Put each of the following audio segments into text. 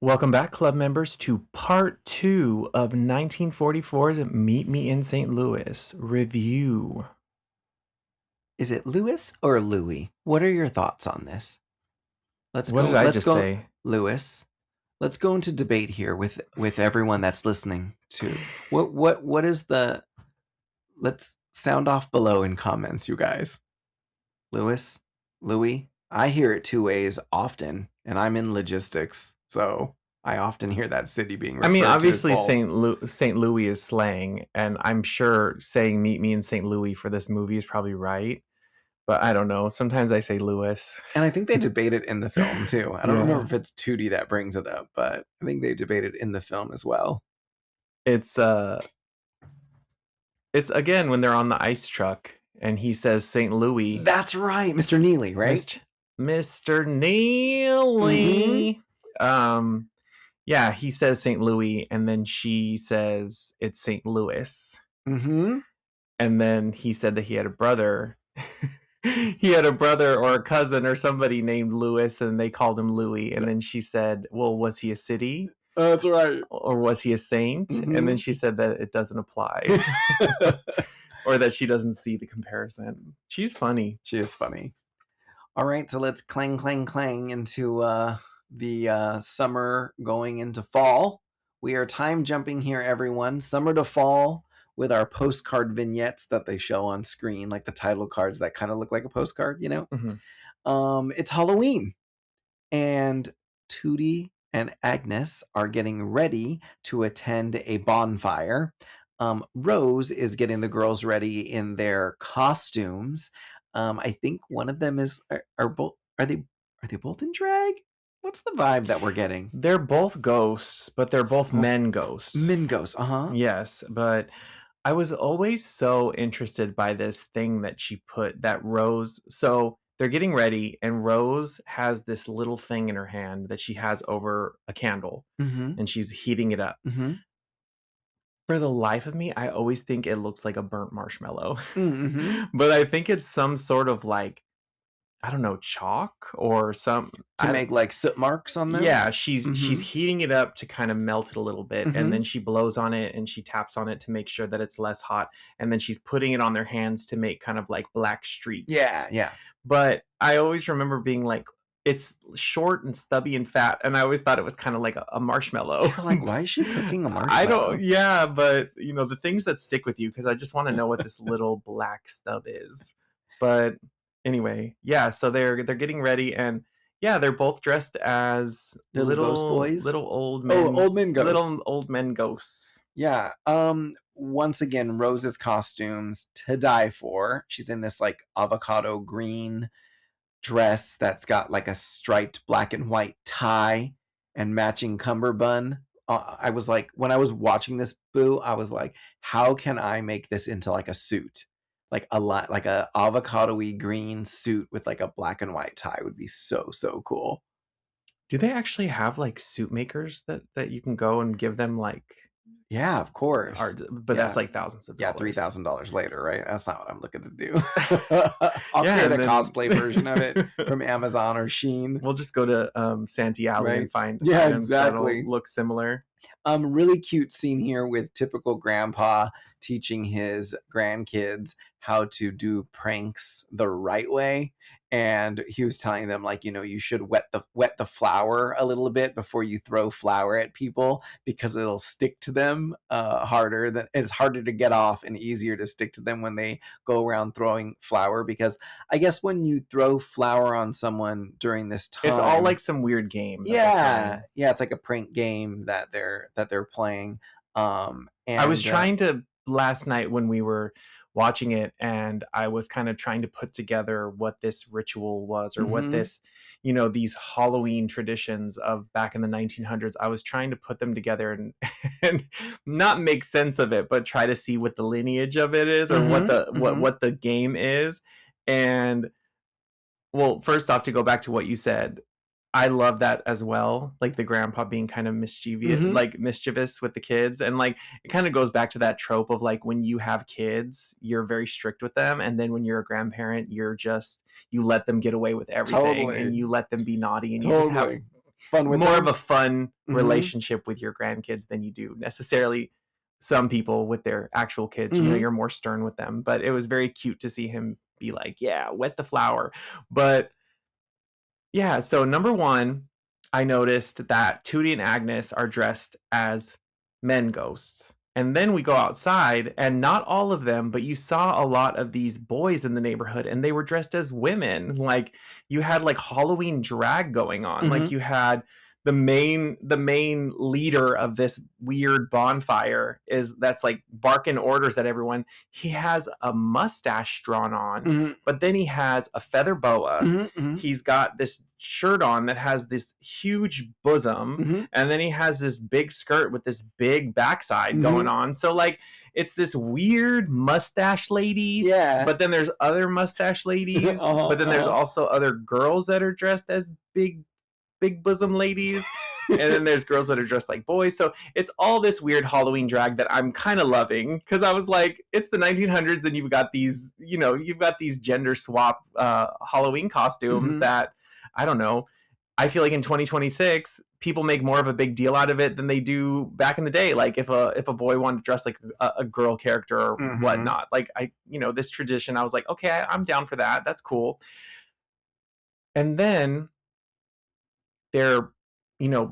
Welcome back, club members, to part 2 of 1944's Meet Me in St. Louis review. Is it Louis or Louis? What are your thoughts on this? What did I Let's just go, say? Louis. Let's go into debate here with everyone that's listening to. What is the let's sound off below in comments, you guys. Louis, Louis. I hear it two ways often, and I'm in logistics, so I often hear that city being I mean, referred to as obviously both. St. Louis is slang, and I'm sure saying Meet Me in St. Louis for this movie is probably right. But I don't know. Sometimes I say Louis. And I think they debate it in the film too. I don't remember Yeah. if it's Tootie that brings it up, but I think they debate it in the film as well. It's again when they're on the ice truck and he says St. Louis. That's right, Mr. Neely, right? Mr. Neely. Yeah, he says St. Louis, and then she says it's St. Louis. Mm-hmm. And then he said that he had a brother. He had a brother or a cousin or somebody named Louis, and they called him Louis. And then she said, well, was he a city? That's right. Or was he a saint? Mhm. And then she said that it doesn't apply. Or that she doesn't see the comparison. She's funny. She is funny. All right, so let's clang, clang, clang into the summer going into fall. We are time jumping here, everyone. Summer to fall with our postcard vignettes that they show on screen, like the title cards that kind of look like a postcard, you know? Mm-hmm. It's Halloween. And Tootie and Agnes are getting ready to attend a bonfire. Rose is getting the girls ready in their costumes. I think one of them is are they both in drag? What's the vibe that we're getting? They're both ghosts, but they're both men ghosts. Men ghosts, Yes, but I was always so interested by this thing that she put that Rose. So they're getting ready, and Rose has this little thing in her hand that she has over a candle, and she's heating it up. Mm-hmm. For the life of me, I always think it looks like a burnt marshmallow. Mm-hmm. But I think it's some sort of like, I don't know, chalk or some to make like soot marks on them. Yeah, she's heating it up to kind of melt it a little bit, and then she blows on it and she taps on it to make sure that it's less hot, and then she's putting it on their hands to make kind of like black streaks. Yeah. But I always remember being like, it's short and stubby and fat, and I always thought it was kind of like a marshmallow. You're like, why is she cooking a marshmallow? I don't. Yeah, but you know the things that stick with you, because I just want to know what this little black stub is. But anyway, yeah. So they're getting ready, and yeah, they're both dressed as little ghost boys, little old men, old men ghosts, little old men ghosts. Yeah. Once again, Rose's costumes to die for. She's in this like avocado green dress that's got like a striped black and white tie and matching cummerbund. I was like, when I was watching this, Boo, I was like, how can I make this into like a suit? Like a avocado-y green suit with like a black and white tie would be so cool. Do they actually have like suit makers that you can go and give them like? Yeah, of course. But that's like thousands of dollars. Yeah, $3,000 later, right? That's not what I'm looking to do. I'll create a cosplay version of it from Amazon or Shein. We'll just go to Santee Alley and find items exactly. that'll look similar. Really cute scene here with typical grandpa teaching his grandkids how to do pranks the right way. And he was telling them, like, you know, you should wet the flour a little bit before you throw flour at people, because it'll stick to them harder. It's harder to get off and easier to stick to them when they go around throwing flour. Because I guess when you throw flour on someone during this time, it's all like some weird game. Yeah, it's like a prank game that they're playing. And I was trying to last night when we were watching it, and I was kind of trying to put together what this ritual was, or what this, you know, these Halloween traditions of back in the 1900s. I was trying to put them together and not make sense of it, but try to see what the lineage of it is, or what the game is. And well, first off, to go back to what you said, I love that as well. Like the grandpa being kind of mischievous with the kids. And like, it kind of goes back to that trope of like, when you have kids, you're very strict with them. And then when you're a grandparent, you let them get away with everything. And you let them be naughty, and you just have fun with more them. of a fun relationship with your grandkids than you do necessarily some people with their actual kids. You know, you're more stern with them. But it was very cute to see him be like, yeah, wet the flower. But yeah, so number one, I noticed that Tootie and Agnes are dressed as men ghosts. And then we go outside, and not all of them, but you saw a lot of these boys in the neighborhood, and they were dressed as women. Like, you had like Halloween drag going on. Like, you had the main leader of this weird bonfire that's like barking orders at everyone. He has a mustache drawn on, but then he has a feather boa. He's got this shirt on that has this huge bosom, and then he has this big skirt with this big backside going on. So like, it's this weird mustache lady, but then there's other mustache ladies, but then there's also other girls that are dressed as big bosom ladies, and then there's girls that are dressed like boys. So it's all this weird Halloween drag that I'm kind of loving, because I was like, it's the 1900s and you've got these gender swap Halloween costumes that, I don't know, I feel like in 2026 people make more of a big deal out of it than they do back in the day. Like, if a boy wanted to dress like a girl character or whatnot, like, this tradition, I was like, okay, I'm down for that, that's cool. And then they're,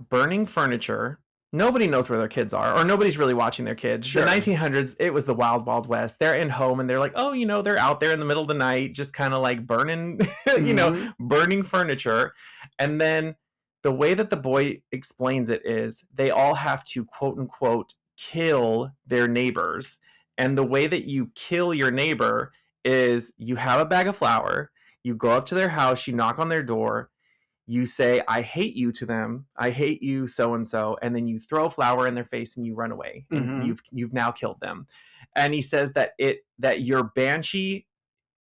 burning furniture. Nobody knows where their kids are, or nobody's really watching their kids. Sure. The 1900s, it was the wild, wild west. They're in home and they're like, oh, they're out there in the middle of the night, just kind of like burning, burning furniture. And then the way that the boy explains it is they all have to, quote unquote, kill their neighbors. And the way that you kill your neighbor is you have a bag of flour, you go up to their house, you knock on their door, you say, I hate you to them. I hate you, so-and-so. And then you throw flour in their face and you run away. And you've now killed them. And he says that your banshee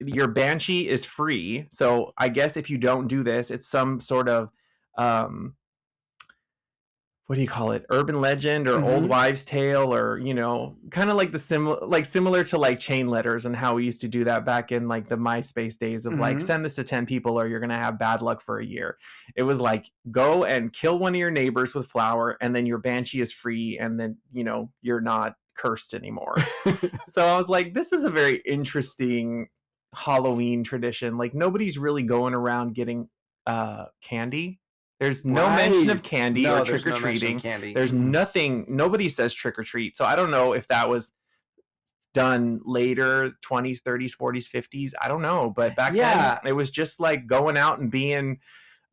is free. So I guess if you don't do this, it's some sort of, what do you call it? Urban legend or old wives' tale, or, kind of like similar to like chain letters and how we used to do that back in like the MySpace days of like, send this to 10 people or you're going to have bad luck for a year. It was like, go and kill one of your neighbors with flour, and then your banshee is free, and then, you're not cursed anymore. So I was like, this is a very interesting Halloween tradition. Like, nobody's really going around getting candy. There's no mention of candy or trick-or-treating. There's nothing. Nobody says trick-or-treat. So I don't know if that was done later, 20s, 30s, 40s, 50s. I don't know. But back then, it was just like going out and being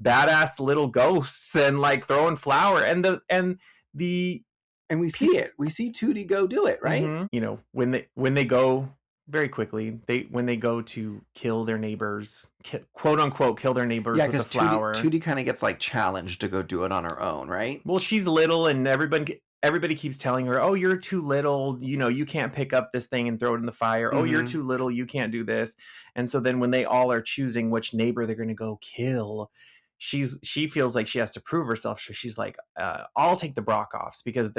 badass little ghosts and like throwing flour. And we see it. We see Tootie go do it, right? When they go... Very quickly, when they go to kill their neighbors, quote unquote, kill their neighbors with the flour. Tootie kind of gets like challenged to go do it on her own, right? Well, she's little, and everybody keeps telling her, "Oh, you're too little. You can't pick up this thing and throw it in the fire. Oh, you're too little. You can't do this." And so then, when they all are choosing which neighbor they're going to go kill, she feels like she has to prove herself. So she's like, "I'll take the Brockoffs," because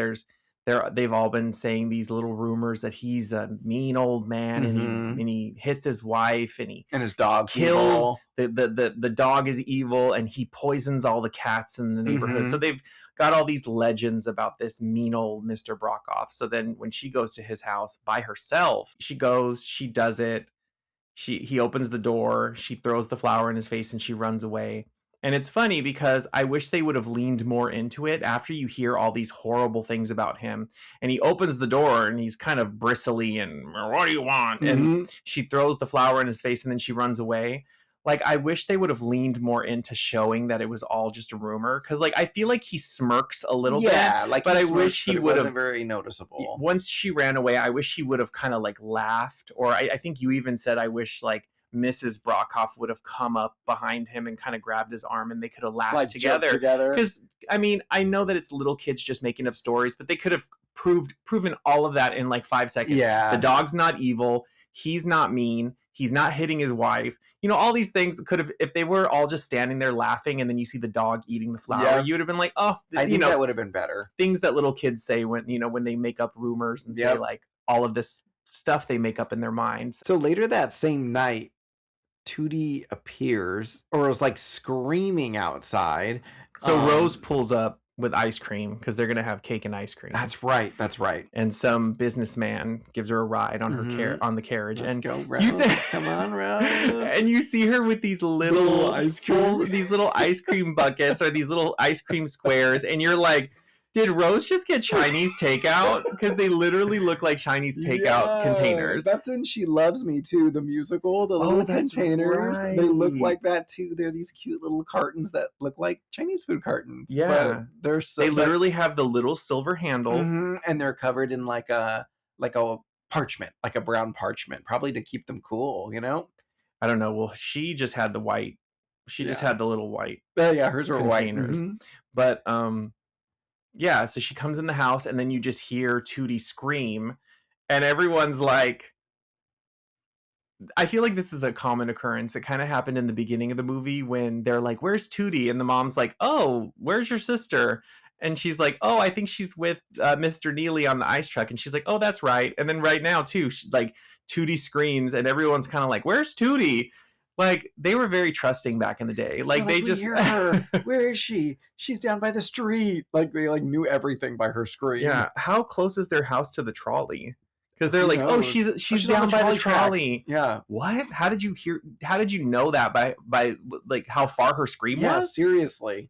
they've all been saying these little rumors that he's a mean old man, and he hits his wife, and his dog kills the dog is evil, and he poisons all the cats in the neighborhood. So they've got all these legends about this mean old Mr. Brockoff. So then when she goes to his house by herself, she does it. He opens the door, she throws the flour in his face, and she runs away. And it's funny because I wish they would have leaned more into it after you hear all these horrible things about him. And he opens the door and he's kind of bristly and, what do you want? And she throws the flour in his face and then she runs away. Like, I wish they would have leaned more into showing that it was all just a rumor. Because, like, I feel like he smirks a little bit. Yeah, like, but I wish he would have... wasn't very noticeable. Once she ran away, I wish he would have kind of, like, laughed. Or I think you even said, I wish, like, Mrs. Brockoff would have come up behind him and kind of grabbed his arm, and they could have laughed like together. Because, I mean, I know that it's little kids just making up stories, but they could have proven all of that in like 5 seconds. Yeah. The dog's not evil. He's not mean. He's not hitting his wife. All these things could have, if they were all just standing there laughing and then you see the dog eating the flour, you would have been like, oh, I think that would have been better. Things that little kids say when they make up rumors and say like all of this stuff they make up in their minds. So later that same night, Tootie appears, or was like screaming outside. So Rose pulls up with ice cream because they're gonna have cake and ice cream. That's right. That's right. And some businessman gives her a ride on her on the carriage. Let's and go, Rose. Come on, Rose. And you see her with these little ice cream buckets or these little ice cream squares, and you're like, did Rose just get Chinese takeout? Because they literally look like Chinese takeout containers. That's in She Loves Me Too, the musical. The little containers. Right. They look like that too. They're these cute little cartons that look like Chinese food cartons. Yeah. But they literally have the little silver handle. And they're covered in like a parchment, like a brown parchment, probably to keep them cool, you know? I don't know. Well, she just had the white. She just had the little white. Yeah, hers were containers. white. But yeah, so she comes in the house, and then you just hear Tootie scream, and everyone's like, I feel like this is a common occurrence. It kind of happened in the beginning of the movie when they're like, where's Tootie? And the mom's like, oh, where's your sister? And she's like, oh, I think she's with Mr. Neely on the ice truck. And she's like, oh, that's right. And then right now, too, like Tootie screams, and everyone's kind of like, where's Tootie? Like, they were very trusting back in the day. Like they just hear her. Where is she? She's down by the street. Like they like knew everything by her scream. Yeah. How close is their house to the trolley? Because they're like, oh, she's down by the trolley. Yeah. What? How did you know that by like how far her scream was? Yeah, seriously.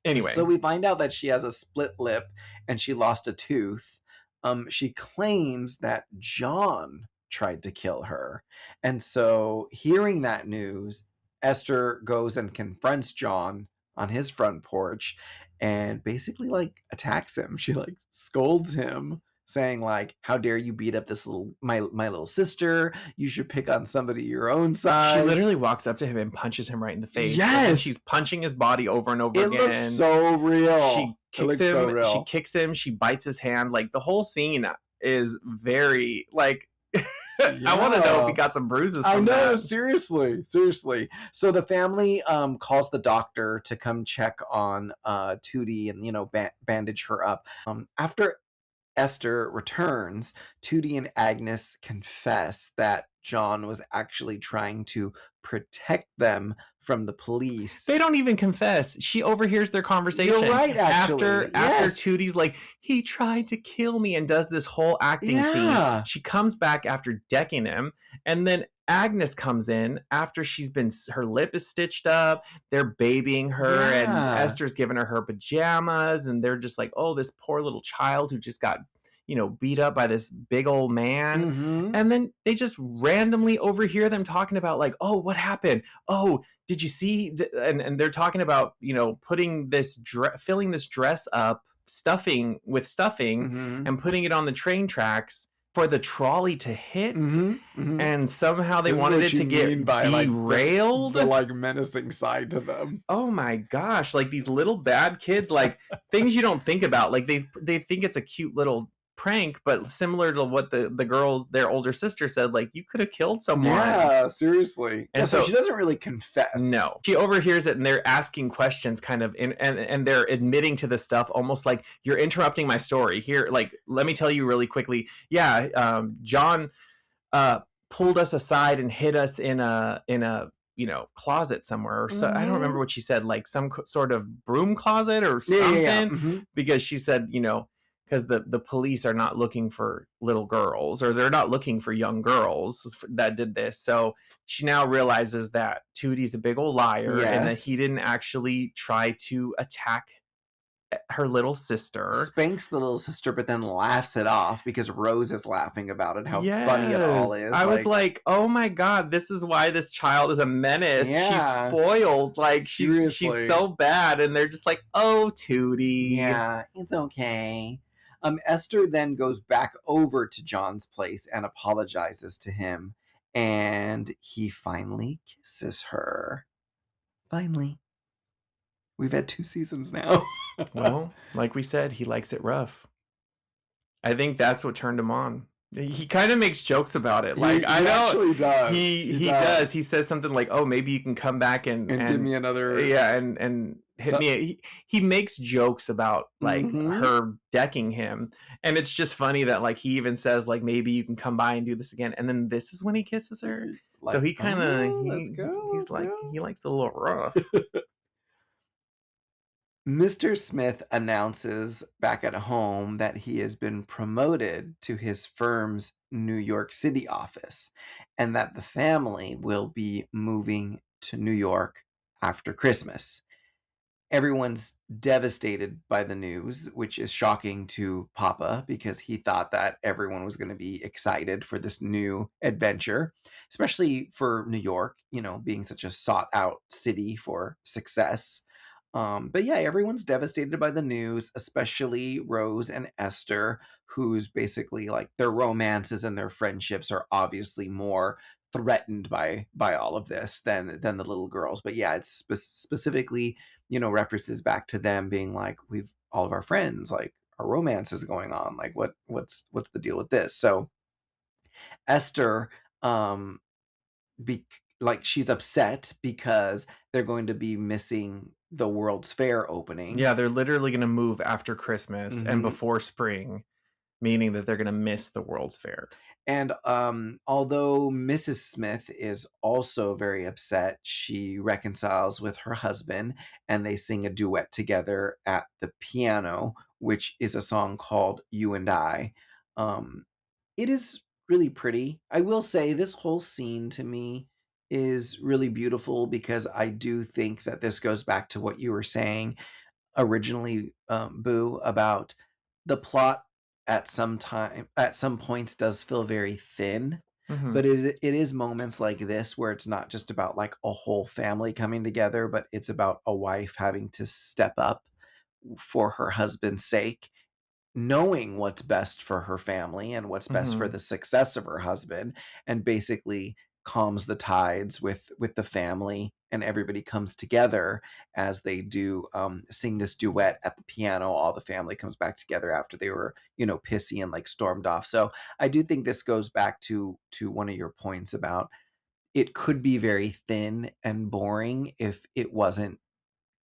Anyway. So we find out that she has a split lip and she lost a tooth. She claims that John tried to kill her. And so hearing that news, Esther goes and confronts John on his front porch and basically like attacks him. She like scolds him, saying like, how dare you beat up this my little sister? You should pick on somebody your own size. She literally walks up to him and punches him right in the face. Yes. And she's punching his body over and over again. It looks so real. She kicks him. She bites his hand. Like the whole scene is very like I want to know if he got some bruises from that. Seriously. So the family calls the doctor to come check on Tootie and bandage her up. After Esther returns, Tootie and Agnes confess that John was actually trying to protect them from the police. They don't even confess. She overhears their conversation. You're right, actually. After Tootie's like, he tried to kill me, and does this whole acting scene. She comes back after decking him, and then Agnes comes in after her lip is stitched up. They're babying her, and Esther's giving her pajamas, and they're just like, oh, this poor little child who just got beat up by this big old man. And then they just randomly overhear them talking about like, oh, what happened? Oh, did you see? And they're talking about, putting this filling this dress up, stuffing and putting it on the train tracks for the trolley to hit. And somehow they wanted it to get derailed. The like menacing side to them. Oh my gosh. Like these little bad kids, like things you don't think about. Like they think it's a cute little prank, but similar to what the girl, their older sister, said, like, you could have killed someone. Yeah, seriously. And so she doesn't really confess. No, she overhears it, and they're asking questions, kind of, and they're admitting to the stuff, almost like, you're interrupting my story here. Like, let me tell you really quickly. Yeah, John pulled us aside and hid us in a closet somewhere, or so. I don't remember what she said, like some sort of broom closet or something, because she said, because the police are not looking for little girls, or they're not looking for young girls that did this. So she now realizes that Tootie's a big old liar, and that he didn't actually try to attack her little sister. Spanks the little sister, but then laughs it off because Rose is laughing about it, how funny it all is. I was like, oh my God, this is why this child is a menace. She's spoiled. Like, she's so bad. And they're just like, oh, Tootie. Yeah, it's okay. Esther then goes back over to John's place and apologizes to him, and he finally kisses her. Finally. We've had 2 seasons now. Well, like we said, he likes it rough. I think that's what turned him on. He kind of makes jokes about it. Like, he actually does. He does. He says something like, "Oh, maybe you can come back and give me another." Yeah, and hit me. He makes jokes about like her decking him, and it's just funny that like he even says like, maybe you can come by and do this again, and then this is when he kisses her. So Like, he kind of oh, let's go, he's let's like go. he likes a little rough. Mr. Smith announces back at home that he has been promoted to his firm's New York City office and that the family will be moving to New York after Christmas. Everyone's devastated by the news, which is shocking to Papa because he thought that everyone was going to be excited for this new adventure, especially for New York, being such a sought out city for success. But yeah, everyone's devastated by the news, especially Rose and Esther, who's basically like their romances and their friendships are obviously more threatened by all of this than the little girls. But yeah, it's specifically references back to them being like, we've all of our friends, like our romance is going on. Like what's the deal with this? So Esther, um, like she's upset because they're going to be missing the World's Fair opening. Yeah, they're literally going to move after Christmas and before spring, meaning that they're going to miss the World's Fair. And although Mrs. Smith is also very upset, she reconciles with her husband and they sing a duet together at the piano, which is a song called You and I. It is really pretty. I will say this whole scene to me is really beautiful because I do think that this goes back to what you were saying originally, Boo, about the plot at some points does feel very thin, but it is moments like this where it's not just about like a whole family coming together, but it's about a wife having to step up for her husband's sake, knowing what's best for her family and what's best for the success of her husband, and basically calms the tides with the family, and everybody comes together as they do sing this duet at the piano. All the family comes back together after they were pissy and like stormed off. So I do think this goes back to one of your points about it could be very thin and boring if it wasn't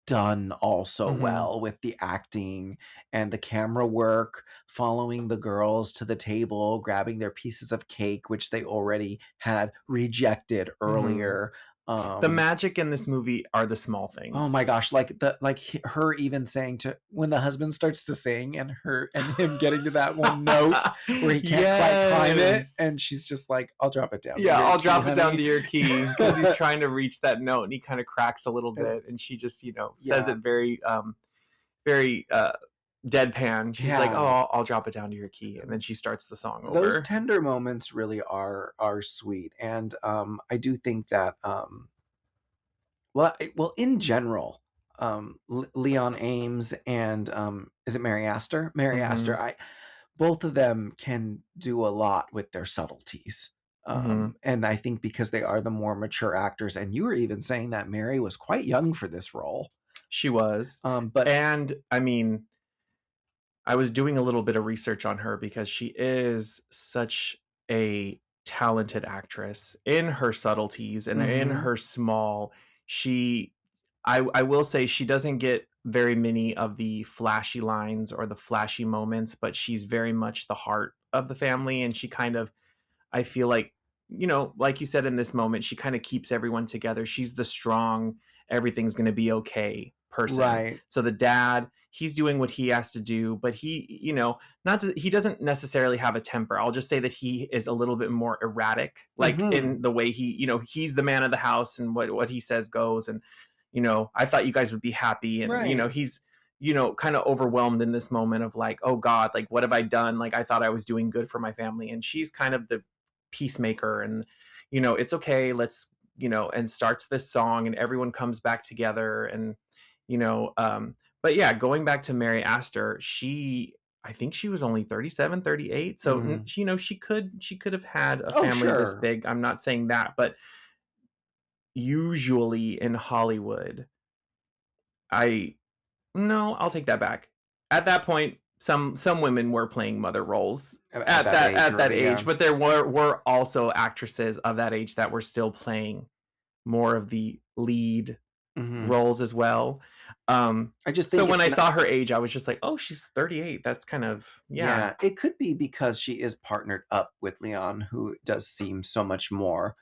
done also well with the acting and the camera work, following the girls to the table, grabbing their pieces of cake, which they already had rejected earlier. The magic in this movie are the small things. Oh my gosh, like her even saying to when the husband starts to sing and him getting to that one note where he can't quite climb it, and she's just like, I'll drop it down. Yeah, I'll drop it down to your key, because he's trying to reach that note and he kind of cracks a little bit, and she just says it very very deadpan. She's like, oh, I'll drop it down to your key, and then she starts the song over. Those tender moments really are sweet, and I do think that well, in general, Leon Ames and is it Mary Astor? Mary Astor, both of them can do a lot with their subtleties. And I think because they are the more mature actors, and you were even saying that Mary was quite young for this role. She was. And I mean, I was doing a little bit of research on her because she is such a talented actress in her subtleties and in her small. I will say she doesn't get very many of the flashy lines or the flashy moments, but she's very much the heart of the family, and she kind of, I feel like, like you said, in this moment, she kind of keeps everyone together. She's the strong, everything's going to be okay person. Right. So the dad, he's doing what he has to do, but he, he doesn't necessarily have a temper. I'll just say that he is a little bit more erratic, like in the way he, he's the man of the house, and what he says goes. And, I thought you guys would be happy. And, he's, kind of overwhelmed in this moment of like, oh God, like, what have I done? Like, I thought I was doing good for my family. And she's kind of the peacemaker, and, it's okay. Let's, and starts this song, and everyone comes back together. And, but yeah, going back to Mary Astor, I think she was only 37, 38. So, she could have had a family this big. I'm not saying that, but usually in Hollywood, I'll take that back. At that point, some women were playing mother roles at that age, but there were also actresses of that age that were still playing more of the lead roles as well. I just think so when I saw her age, I was just like, oh, she's 38. That's kind of yeah. It could be because she is partnered up with Leon, who does seem so much more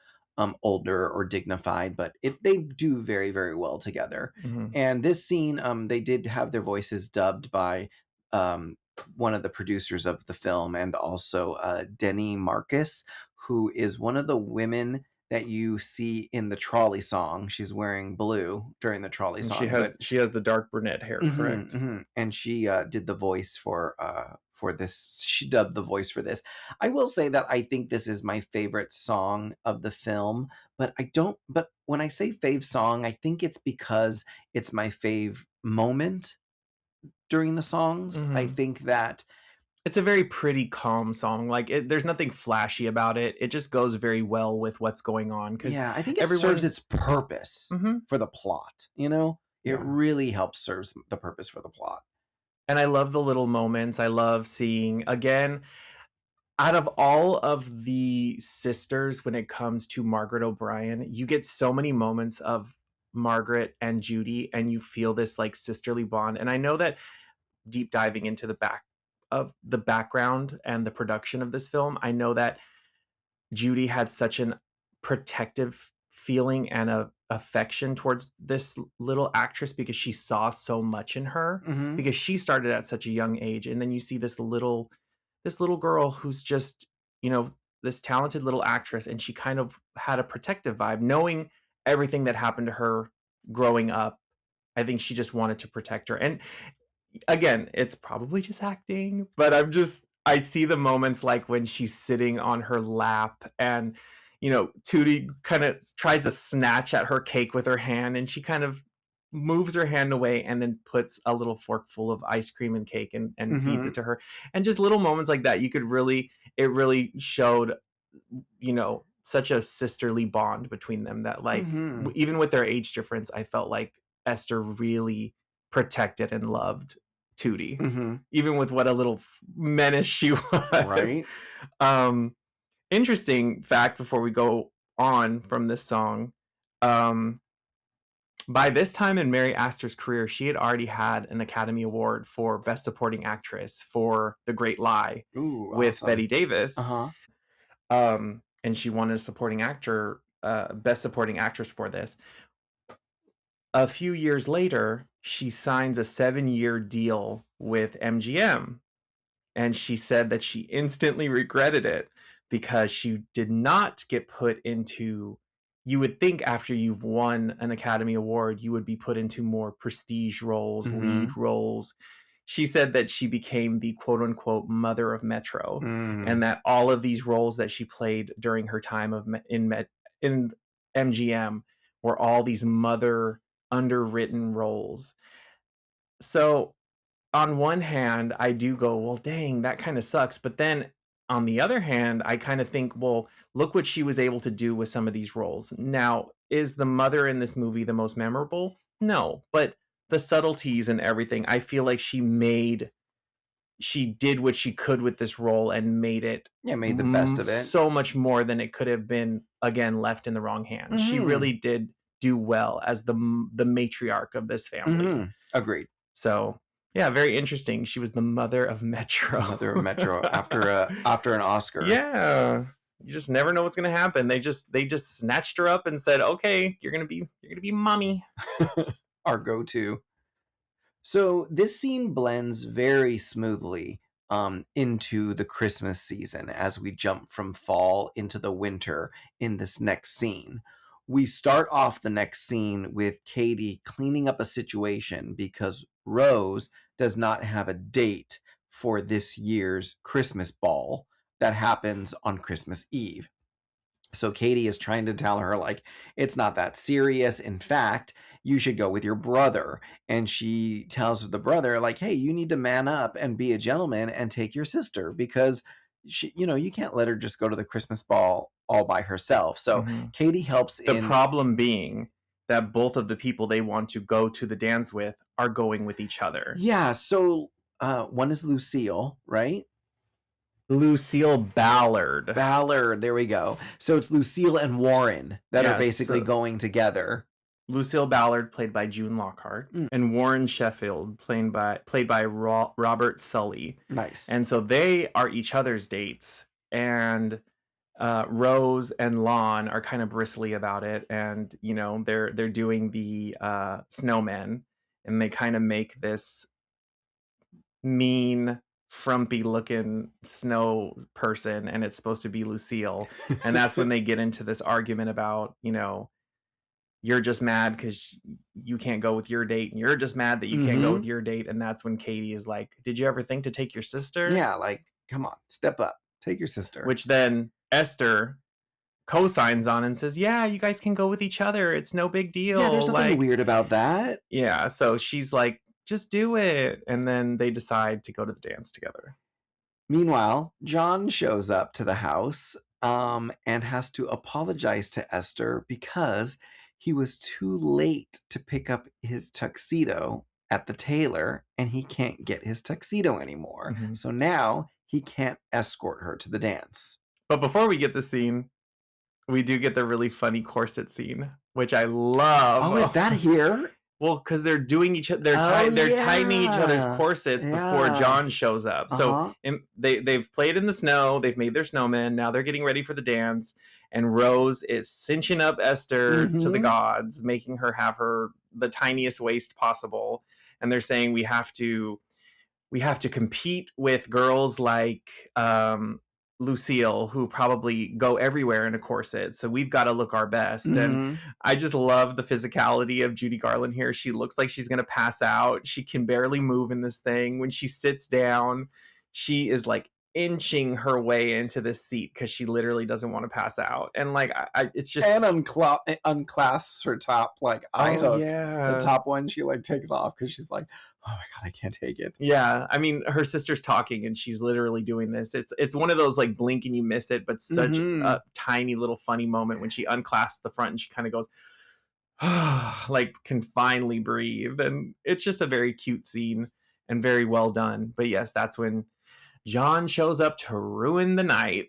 older or dignified, but they do very, very well together. And this scene, they did have their voices dubbed by one of the producers of the film, and also Denny Marcus, who is one of the women that you see in the trolley song. She's wearing blue during the trolley And song. she has the dark brunette hair, correct? And she did the voice for this. She dubbed the voice for this. I will say that I think this is my favorite song of the film, but when I say fave song, I think it's because it's my fave moment during the songs. I think that it's a very pretty, calm song. Like, there's nothing flashy about it. It just goes very well with what's going on. Yeah, I think it serves its purpose for the plot. It really helps serve the purpose for the plot. And I love the little moments. I love seeing, again, out of all of the sisters, when it comes to Margeret O Brien, you get so many moments of Margaret and Judy, and you feel this like sisterly bond. And I know that deep diving into the background and the production of this film, I know that Judy had such an protective feeling and a affection towards this little actress because she saw so much in her, because she started at such a young age. And then you see this little girl who's just, this talented little actress, and she kind of had a protective vibe, knowing everything that happened to her growing up. I think she just wanted to protect her. And again, it's probably just acting, but I see the moments like when she's sitting on her lap and, Tootie kind of tries to snatch at her cake with her hand, and she kind of moves her hand away and then puts a little fork full of ice cream and cake and feeds it to her. And just little moments like that, it really showed, such a sisterly bond between them that, like, even with their age difference, I felt like Esther really protected and loved Tootie, even with what a little menace she was. Right. Interesting fact before we go on from this song. By this time in Mary Astor's career, she had already had an Academy Award for Best Supporting Actress for The Great Lie with awesome. Betty Davis. And she won a Best Supporting Actress for this. A few years later, she signs a 7-year deal with MGM. And she said that she instantly regretted it because she did not get put into, you would think after you've won an Academy Award, you would be put into more prestige roles, lead roles. She said that she became the quote unquote mother of Metro, and that all of these roles that she played during her time in MGM were all these mother underwritten roles. So on one hand, I do go, well, dang, that kind of sucks. But then on the other hand, I kind of think, well, look what she was able to do with some of these roles. Now, is the mother in this movie the most memorable? No, but the subtleties and everything, I feel like she did what she could with this role and made the best of it. So much more than it could have been, again, left in the wrong hands. She really did do well as the matriarch of this family. Agreed. So yeah, very interesting. She was the mother of Metro. Mother of Metro after an Oscar. Yeah, you just never know what's gonna happen. They just snatched her up and said, "Okay, you're gonna be mommy." Our go-to. So this scene blends very smoothly into the Christmas season as we jump from fall into the winter in this next scene. We start off the next scene with Katie cleaning up a situation because Rose does not have a date for this year's Christmas ball that happens on Christmas Eve. So Katie is trying to tell her, like, it's not that serious. In fact, you should go with your brother. And she tells the brother, like, hey, you need to man up and be a gentleman and take your sister, because you can't let her just go to the Christmas ball all by herself. So Katie helps the problem being that both of the people they want to go to the dance with are going with each other. Yeah. So one is Lucille, right? Lucille Ballard. There we go. So it's Lucille and Warren that are basically going together. Lucille Ballard, played by June Lockhart, and Warren Sheffield, played by Robert Sully. Nice. And so they are each other's dates. And Rose and Lon are kind of bristly about it, and they're doing the snowman, and they kind of make this mean, frumpy looking snow person, and it's supposed to be Lucille. And that's when they get into this argument about, you're just mad because you can't go with your date, and you're just mad that you can't go with your date. And that's when Katie is like, did you ever think to take your sister? Yeah, like, come on, step up, take your sister. Which then Esther co-signs on and says, yeah, you guys can go with each other, it's no big deal. Yeah, there's nothing weird about that. Yeah, so she's like, just do it. And then they decide to go to the dance together. Meanwhile, John shows up to the house and has to apologize to Esther because he was too late to pick up his tuxedo at the tailor, and he can't get his tuxedo anymore. Mm-hmm. So now he can't escort her to the dance. But before we get the scene, we do get the really funny corset scene, which I love. Oh, is that here? Well, because they're doing they're tightening each other's corsets before John shows up. So they've played in the snow, they've made their snowman, now they're getting ready for the dance, and Rose is cinching up Esther to the gods, making her have the tiniest waist possible. And they're saying we have to compete with girls like Lucille, who probably go everywhere in a corset, so we've got to look our best. And I just love the physicality of Judy Garland here. She looks like she's gonna pass out. She can barely move in this thing. When she sits down, she is like inching her way into this seat because she literally doesn't want to pass out. And like it's just, and unclasps her top like eye hook. The top one she like takes off because she's like, oh my god, I can't take it. Yeah, I mean, her sister's talking and she's literally doing this. It's one of those like blink and you miss it, but such a tiny little funny moment when she unclasps the front and she kind of goes like can finally breathe. And it's just a very cute scene and very well done. But yes, that's when John shows up to ruin the night.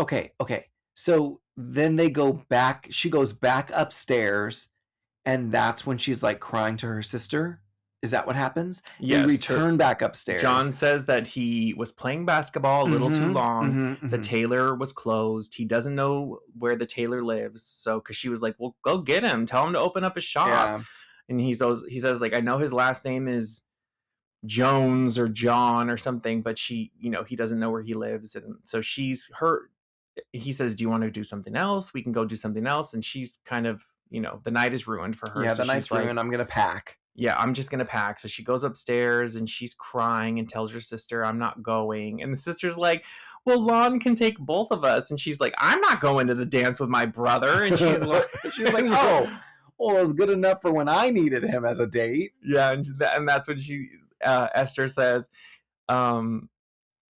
Okay. So then they go back, she goes back upstairs, and that's when she's like crying to her sister. Is that what happens? Yes. They return back upstairs. John says that he was playing basketball a little too long. The tailor was closed. He doesn't know where the tailor lives. So, because she was like, well, go get him. Tell him to open up his shop. Yeah. And he says, like, I know his last name is Jones or John or something, but he doesn't know where he lives. And so he says, do you want to do something else? We can go do something else. And she's kind of, the night is ruined for her. Yeah, so the night's ruined. I'm going to pack. Yeah, I'm just going to pack. So she goes upstairs and she's crying and tells her sister, I'm not going. And the sister's like, well, Lon can take both of us. And she's like, I'm not going to the dance with my brother. And she's like, oh, well, it was good enough for when I needed him as a date. Yeah, and that's when Esther says, well,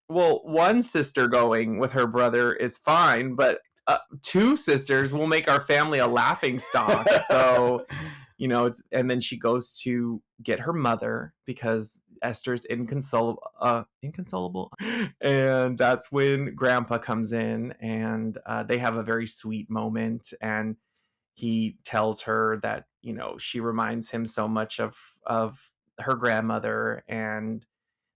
one sister going with her brother is fine, but two sisters will make our family a laughing stock. So, and then she goes to get her mother because Esther's inconsolable. And that's when Grandpa comes in, and they have a very sweet moment. And he tells her that, she reminds him so much of her grandmother, and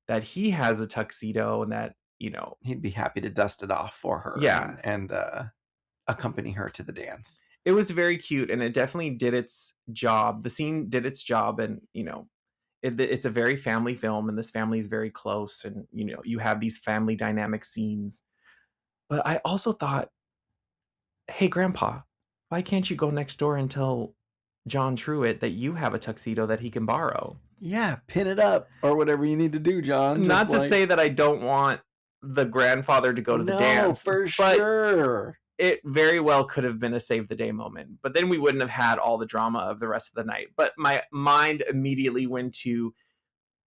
that he has a tuxedo, and that, he'd be happy to dust it off for her. Yeah. And accompany her to the dance. It was very cute, and it definitely did its job. The scene did its job, and, it's a very family film, and this family is very close, and, you have these family dynamic scenes. But I also thought, hey, Grandpa, why can't you go next door and tell John Truitt that you have a tuxedo that he can borrow? Yeah, pin it up or whatever you need to do, John. Not to say that I don't want the grandfather to go to the dance. For sure. It very well could have been a save the day moment, but then we wouldn't have had all the drama of the rest of the night. But my mind immediately went to,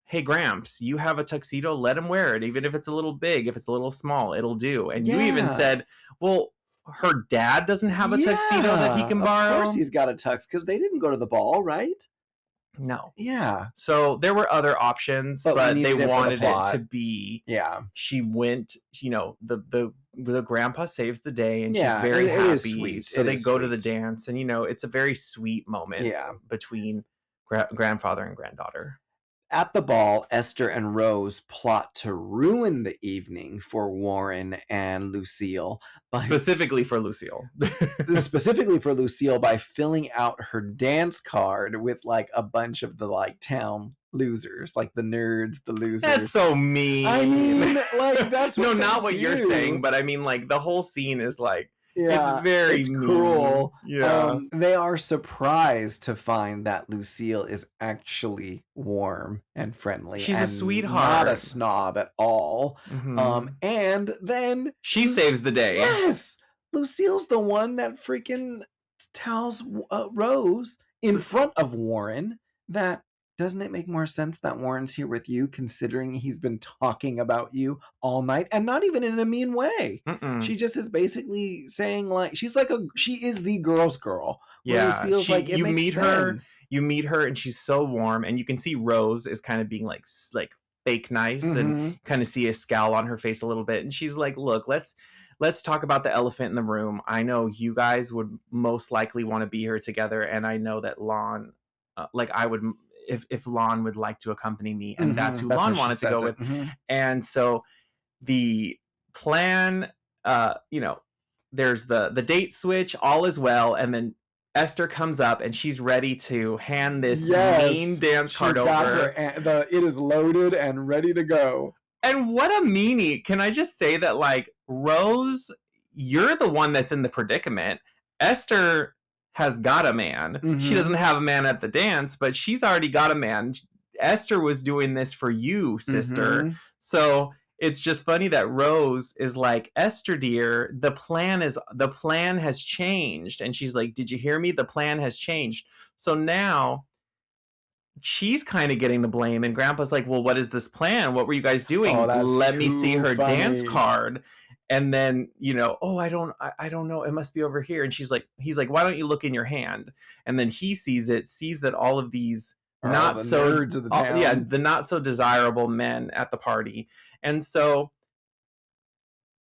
hey, Gramps, you have a tuxedo, let him wear it. Even if it's a little big, if it's a little small, it'll do. And you even said, well, her dad doesn't have a tuxedo that he can borrow. Of course he's got a tux, because they didn't go to the ball, right? No. Yeah. So there were other options, but they wanted it to be. Yeah. She went, the grandpa saves the day, and she's very happy. Sweet. So they go to the dance, and it's a very sweet moment between grandfather and granddaughter. At the ball, Esther and Rose plot to ruin the evening for Warren and Lucille specifically for Lucille. Specifically for Lucille by filling out her dance card with like a bunch of the like town losers, like the nerds, the losers. That's so mean. I mean, like that's no, what not what do. You're saying, but I mean, like the whole scene is like, it's very cruel. Yeah. They are surprised to find that Lucille is actually warm and friendly. She's and a sweetheart, not a snob at all. And then she saves the day. Yes, Lucille's the one that freaking tells Rose in front of Warren that, doesn't it make more sense that Warren's here with you, considering he's been talking about you all night, and not even in a mean way? She just is basically saying like she is the girl's girl. Yeah, Lucille's like, you meet her, and she's so warm, and you can see Rose is kind of being like fake nice, and kind of see a scowl on her face a little bit, and she's like, "Look, let's talk about the elephant in the room. I know you guys would most likely want to be here together, and I know that Lon, I would." If Lon would like to accompany me, and that's who Lon wanted to go with. And so the plan, there's the date switch, all is well, and then Esther comes up and she's ready to hand this mean dance card over. It is loaded and ready to go. And what a meanie. Can I just say that, like, Rose, you're the one that's in the predicament. Esther has got a man. She doesn't have a man at the dance, but she's already got a man. Esther was doing this for you, sister. So it's just funny that Rose is like, Esther, dear, the plan has changed. And she's like, did you hear me? The plan has changed. So now she's kind of getting the blame, and Grandpa's like, well, what is this plan? What were you guys doing? Let me see her dance card. And then, I don't know. It must be over here. And he's like, why don't you look in your hand? And then he sees that all of these nerds of the town. The not so desirable men at the party. And so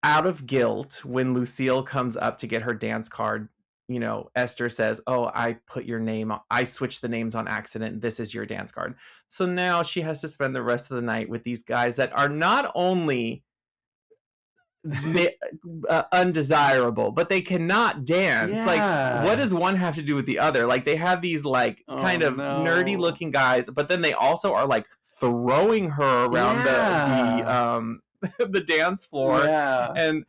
out of guilt, when Lucille comes up to get her dance card, Esther says, oh, I switched the names on accident. This is your dance card. So now she has to spend the rest of the night with these guys that are not only undesirable, but they cannot dance. Like, what does one have to do with the other? Like, they have these kind of nerdy looking guys, but then they also are like throwing her around the dance floor. And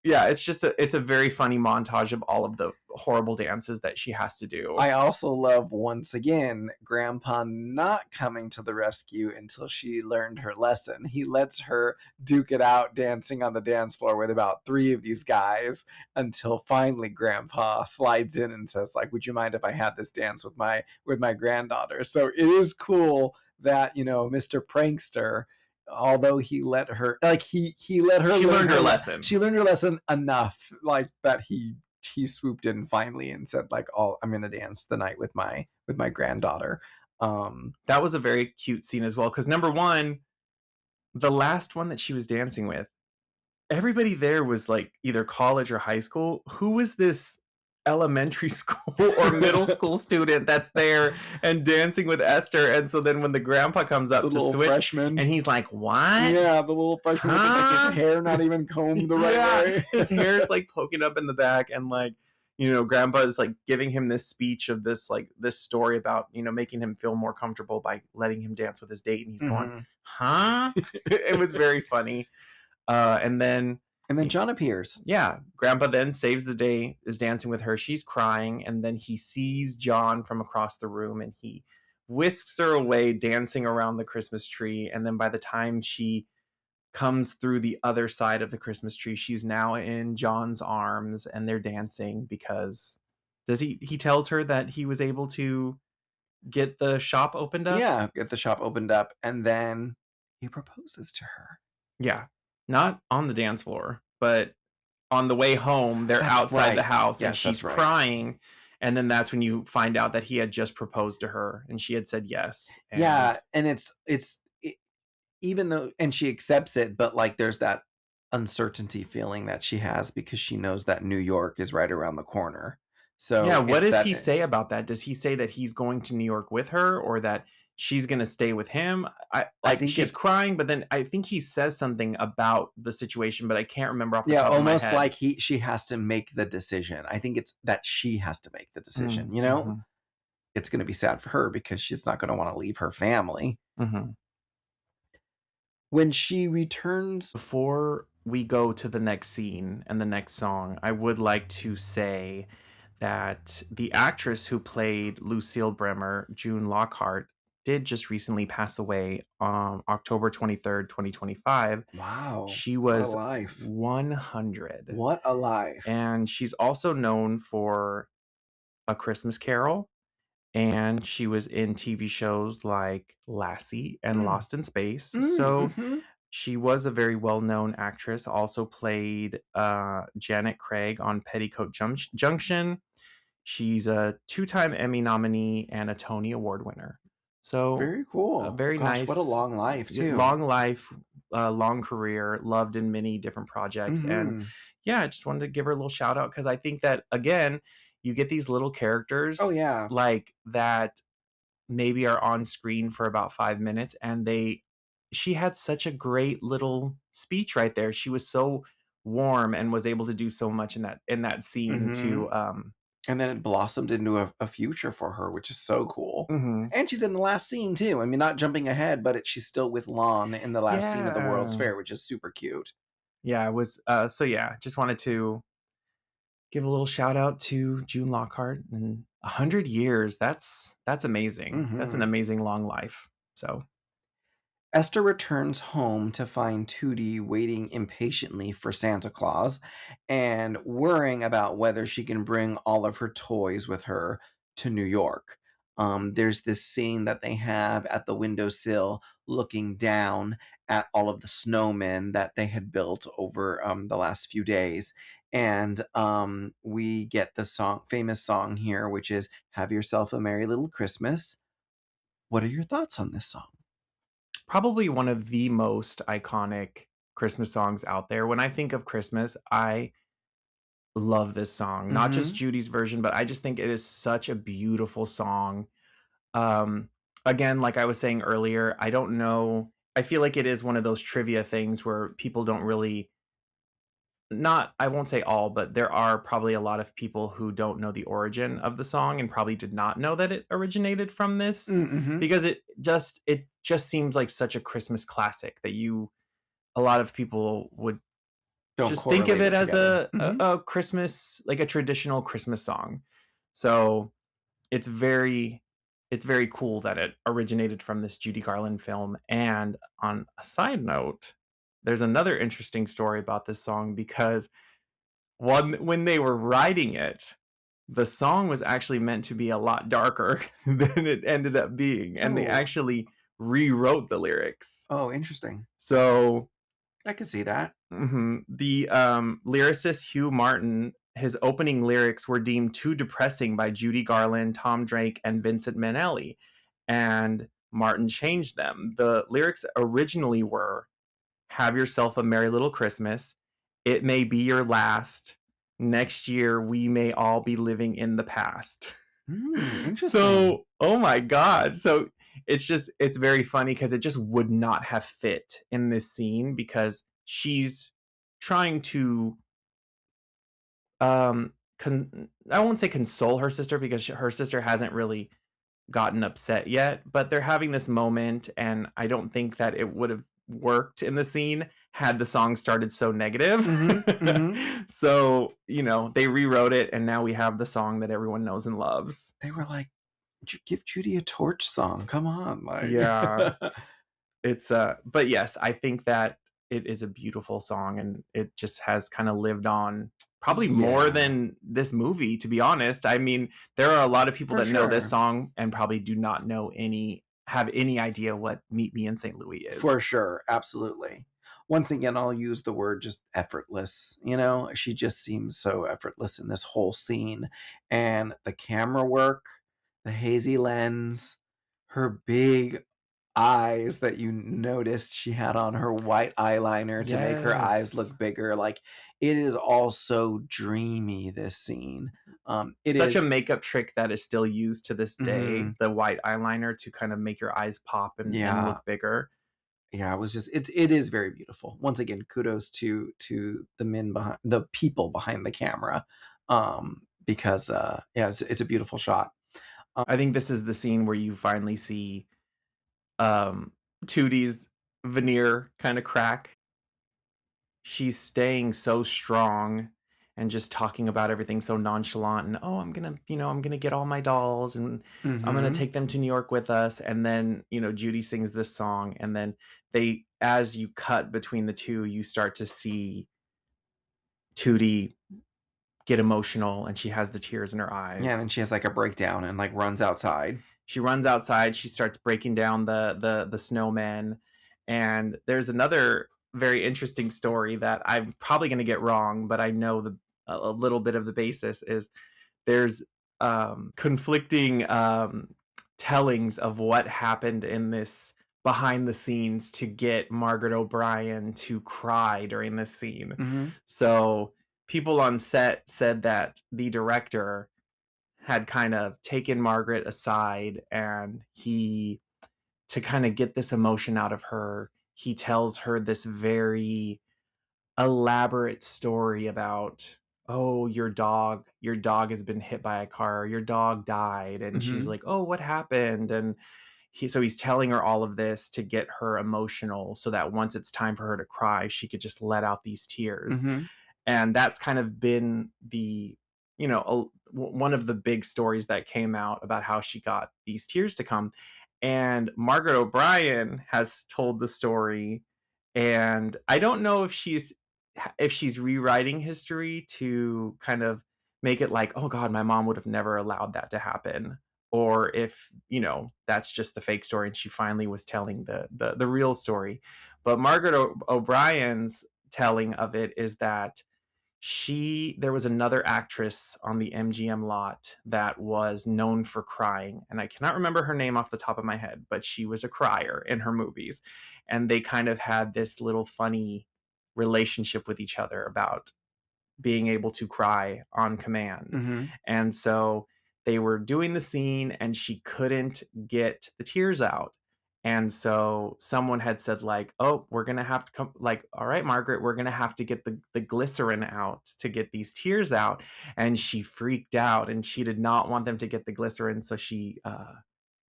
it's a very funny montage of all of the horrible dances that she has to do. I also love, once again, Grandpa not coming to the rescue until she learned her lesson. He lets her duke it out dancing on the dance floor with about 3 of these guys, until finally Grandpa slides in and says, like, would you mind if I had this dance with my granddaughter? So it is cool that, Mr. Prankster, although he let her, like, he let her, she learned her lesson. She learned her lesson enough, like, that he swooped in finally and said, like, oh, I'm gonna dance the night with my granddaughter. That was a very cute scene as well, because number one, the last one that she was dancing with, everybody there was like either college or high school. Who was this elementary school or middle school student that's there and dancing with Esther? And so then when the grandpa comes up to switch, freshman, and he's like, what? Yeah, the little freshman with like his hair not even combed the right way. His hair is like poking up in the back, and like, grandpa is like giving him this speech of this story about, making him feel more comfortable by letting him dance with his date, and he's going, huh? It was very funny. And then John appears. Yeah. Grandpa then saves the day, is dancing with her. She's crying. And then he sees John from across the room, and he whisks her away, dancing around the Christmas tree. And then by the time she comes through the other side of the Christmas tree, she's now in John's arms, and they're dancing because he tells her that he was able to get the shop opened up. Yeah. Get the shop opened up. And then he proposes to her. Yeah. Not on the dance floor, but on the way home, they're outside the house, and she's crying. And then that's when you find out that he had just proposed to her, and she had said yes. And it's even though, and she accepts it, but like there's that uncertainty feeling that she has because she knows that New York is right around the corner. So yeah, what does he say about that? Does he say that he's going to New York with her, or that she's gonna stay with him. I Like think she's it crying, but then I think he says something about the situation, but I can't remember off the Yeah, top of my almost head. like she has to make the decision. I think it's that she has to make the decision, you know? Mm-hmm. It's gonna be sad for her because she's not gonna wanna leave her family. Mm-hmm. When she returns Before we go to the next scene and the next song, I would like to say that the actress who played Lucille Bremer, June Lockhart, did just recently pass away on October 23rd, 2025. Wow, She what a was life. 100. What a life. And she's also known for A Christmas Carol. And she was in TV shows like Lassie and Mm. Lost in Space. So Mhm. she was a very well-known actress, also played Janet Craig on Junction. She's a two-time Emmy nominee and a Tony Award winner. So Very a cool. very Gosh, what a nice, long life too. long life, long career, loved in many different projects. And Mhm. yeah, I just wanted to give her a little shout out because I think that, again, you get these little Oh, characters yeah. like that maybe are on screen for about 5 minutes, and she had such a great little speech right there. She was so warm and was able to do so much in that scene Mhm. to And then it blossomed into a future for her, which is so cool. mhm. And she's in the last scene too. I mean, not jumping ahead, but she's still with Lon in the last scene of the World's Yeah. Fair, which is super cute. Yeah, it was so yeah, just wanted to give a little shout out to June Lockhart, and 100 years. That's amazing. That's an Mhm. amazing long life. So, Esther returns home to find Tootie waiting impatiently for Santa Claus and worrying about whether she can bring all of her toys with her to New York. There's this scene that they have at the windowsill looking down at all of the snowmen that they had built over the last few days. And we get the famous song here, which is Have Yourself a Merry Little Christmas. What are your thoughts on this song? probably one of the most iconic Christmas songs out there. When I think of Christmas, I love this song. Not just Mm-hmm. Judy's version, but I just think it is such a beautiful song. Um, Again, like I was saying earlier, I don't know. I feel like it is one of those trivia things where people don't really, not, I won't say all, but there are probably a lot of people who don't know the origin of the song and probably did not know that it originated from this, Mm-hmm. because it just seems like such a Christmas classic that a lot of people would Don't just think of correlate it it as together. Mm-hmm. a Christmas, like a traditional Christmas song. So it's very it's very cool that it originated from this Judy Garland film. And on a side note, there's another interesting story about this song because when they were writing it, the song was actually meant to be a lot darker than it ended up being, and they Oh, actually rewrote the lyrics. oh, interesting. So I could see that. The lyricist Hugh Martin, his opening lyrics were deemed too depressing by Judy Garland, Tom Drake, and Vincent Minnelli, and Martin changed them. The lyrics originally were, "Have yourself a merry little Christmas. It may be your last. Next year, we may all be living in the past." Interesting. So, oh my God. So it's very funny because it just would not have fit in this scene because she's trying to, I won't say console her sister because her sister hasn't really gotten upset yet, but they're having this moment, and I don't think that it would have worked in the scene had the song started so negative. Mm-hmm. Mm-hmm. So, they rewrote it, and now we have the song that everyone knows and loves. They were like, give Judy a torch song. Come on, like. Yeah. But yes, I think that it is a beautiful song, and it just has kind of lived on probably more Yeah, than this movie, to be honest. I mean, there are a lot of people for that know this sure. song and probably do not have any idea what Meet Me in St. Louis For is. sure. Absolutely. Once again, I'll use the word just effortless. She just seems so effortless in this whole scene. And the camera work, the hazy lens, her big eyes that you noticed she had on her white eyeliner to make her eyes Yes. look bigger. Like, it is all so dreamy, this scene. It Such a is. makeup trick that is still used to this day, Mhm. the white eyeliner to kind of make your eyes pop and Yeah. look bigger. Yeah, it was just it is very beautiful. Once again, kudos to the people behind the camera. Because yeah, it's a beautiful shot. I think this is the scene where you finally see um Tootie's veneer kind of crack. She's staying so strong and just talking about everything so nonchalant and oh I'm gonna get all my dolls and I'm gonna Mhm. take them to New York with us. And then Judy sings this song, and then they as you cut between the two, you start to see Tootie get emotional and she has the tears in her Yeah, and eyes. then she has like a breakdown and like runs outside. She runs outside, she starts breaking down the snowmen. And there's another very interesting story that I'm probably going to get wrong, but I know a little bit of the basis is there's conflicting tellings of what happened in this behind the scenes to get Margaret O'Brien to cry during this scene. Mhm. So people on set said that the director had kind of taken Margaret aside, and he, to kind of get this emotion out of her, he tells her this very elaborate story about, oh, your dog has been hit by a car, your dog died. And she's Mhm. like, oh, what happened? And he's telling her all of this to get her emotional so that once it's time for her to cry, she could just let out these tears. Mhm. And that's kind of been the one of the big stories that came out about how she got these tears to come. And Margaret O'Brien has told the story, and I don't know if she's rewriting history to kind of make it like, oh god, my mom would have never allowed that to happen, or if that's just the fake story and she finally was telling the real story. But Margaret O'Brien's telling of it is that there was another actress on the MGM lot that was known for crying, and I cannot remember her name off the top of my head, but she was a crier in her movies. And they kind of had this little funny relationship with each other about being able to cry on command. Mhm. And so they were doing the scene and she couldn't get the tears out. And so someone had said like, "Oh, we're going to have to come, like, all right, Margaret, we're going to have to get the glycerin out to get these tears out." And she freaked out and she did not want them to get the glycerin, so she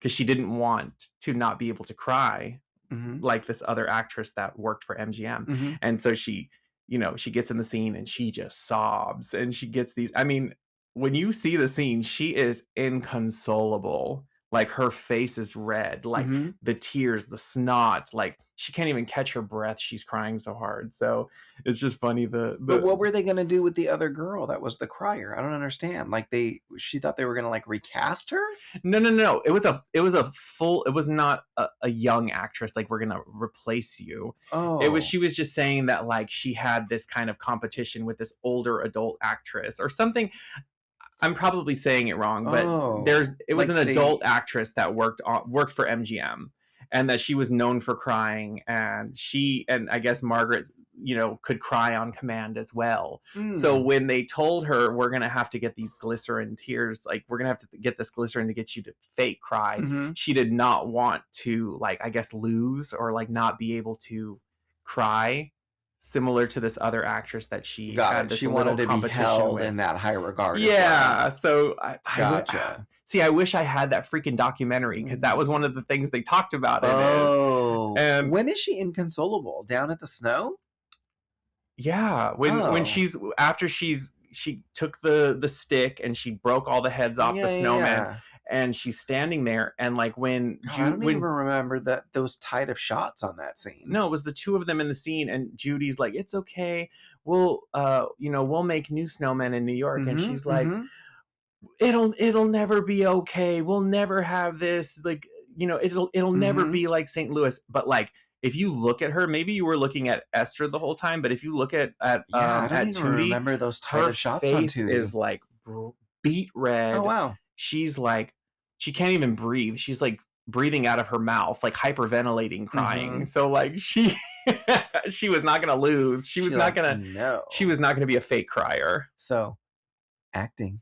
cuz she didn't want to not be able to cry Mhm. like this other actress that worked for MGM. Mhm. And so she gets in the scene and she just sobs and she gets these. I mean, when you see the scene, she is inconsolable. Like her face is red, like Mhm. the tears, the snot, like she can't even catch her breath. She's crying so hard. So it's just funny. But The what were they gonna do with the other girl that was the crier? I don't understand. Like, she thought they were gonna, like, recast her? No, no, no. It was a full. It was not a young actress. Like, we're gonna replace you. It was Oh. She was just saying that like she had this kind of competition with this older adult actress or something. I'm probably saying it wrong, but Oh. it was Like, an they adult actress that worked for MGM, and that she was known for crying, and I guess Margaret, could cry on command as well. So Mm. when they told her, we're gonna have to get these glycerin tears, like we're gonna have to get this glycerin to get you to fake cry, Mhm. she did not want to, like, I guess, lose or like not be able to cry, similar to this other actress that she Got had it. this She little wanted to be competition held with. in that high regard as well. Yeah, so I would Gotcha. see. I wish I had that freaking documentary because that was one of the things they talked about in it. Oh. And When is she inconsolable? Down at the snow? yeah, when Oh. she's after she took the stick and she broke all the heads off the Yeah, yeah, snowman, yeah. and she's standing there, and like God, I don't even when remember those tight of shots on that scene. no, it was the two of them in the scene, and Judy's like, "It's okay, we'll make new snowmen in New York," and Mhm, she's like, mhm, it'll never be okay. We'll never have this, like, it'll never mhm. be like St. Louis. But like, if you look at her, maybe you were looking at Esther the whole time, but if you look Yeah, I don't at even Tootie, remember those tight her of shots on face is Tootie. like beet Oh, red. wow. She's like, she can't even breathe. She's like breathing out of her mouth, like hyperventilating, crying. So like she she was not gonna lose. She was not gonna no. she was not gonna be a fake crier. So acting.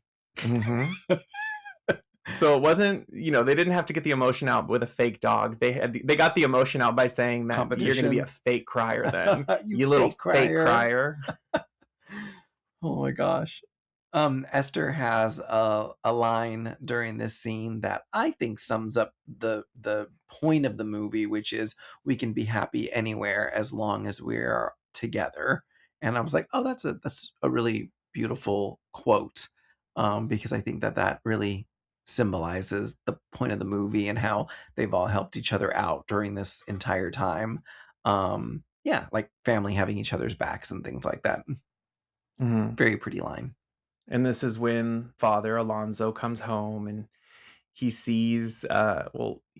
So it wasn't, they didn't have to get the emotion out with a fake dog. They got the emotion out by saying that you're gonna be a fake crier then. you little fake crier. Oh my gosh. Esther has a line during this scene that I think sums up the point of the movie, which is we can be happy anywhere as long as we're together. And I was like, oh, that's a really beautiful quote, because I think that really symbolizes the point of the movie and how they've all helped each other out during this entire time. Yeah, like family having each other's backs and things like that. Very pretty line. And this is when Father Alonso comes home and he sees,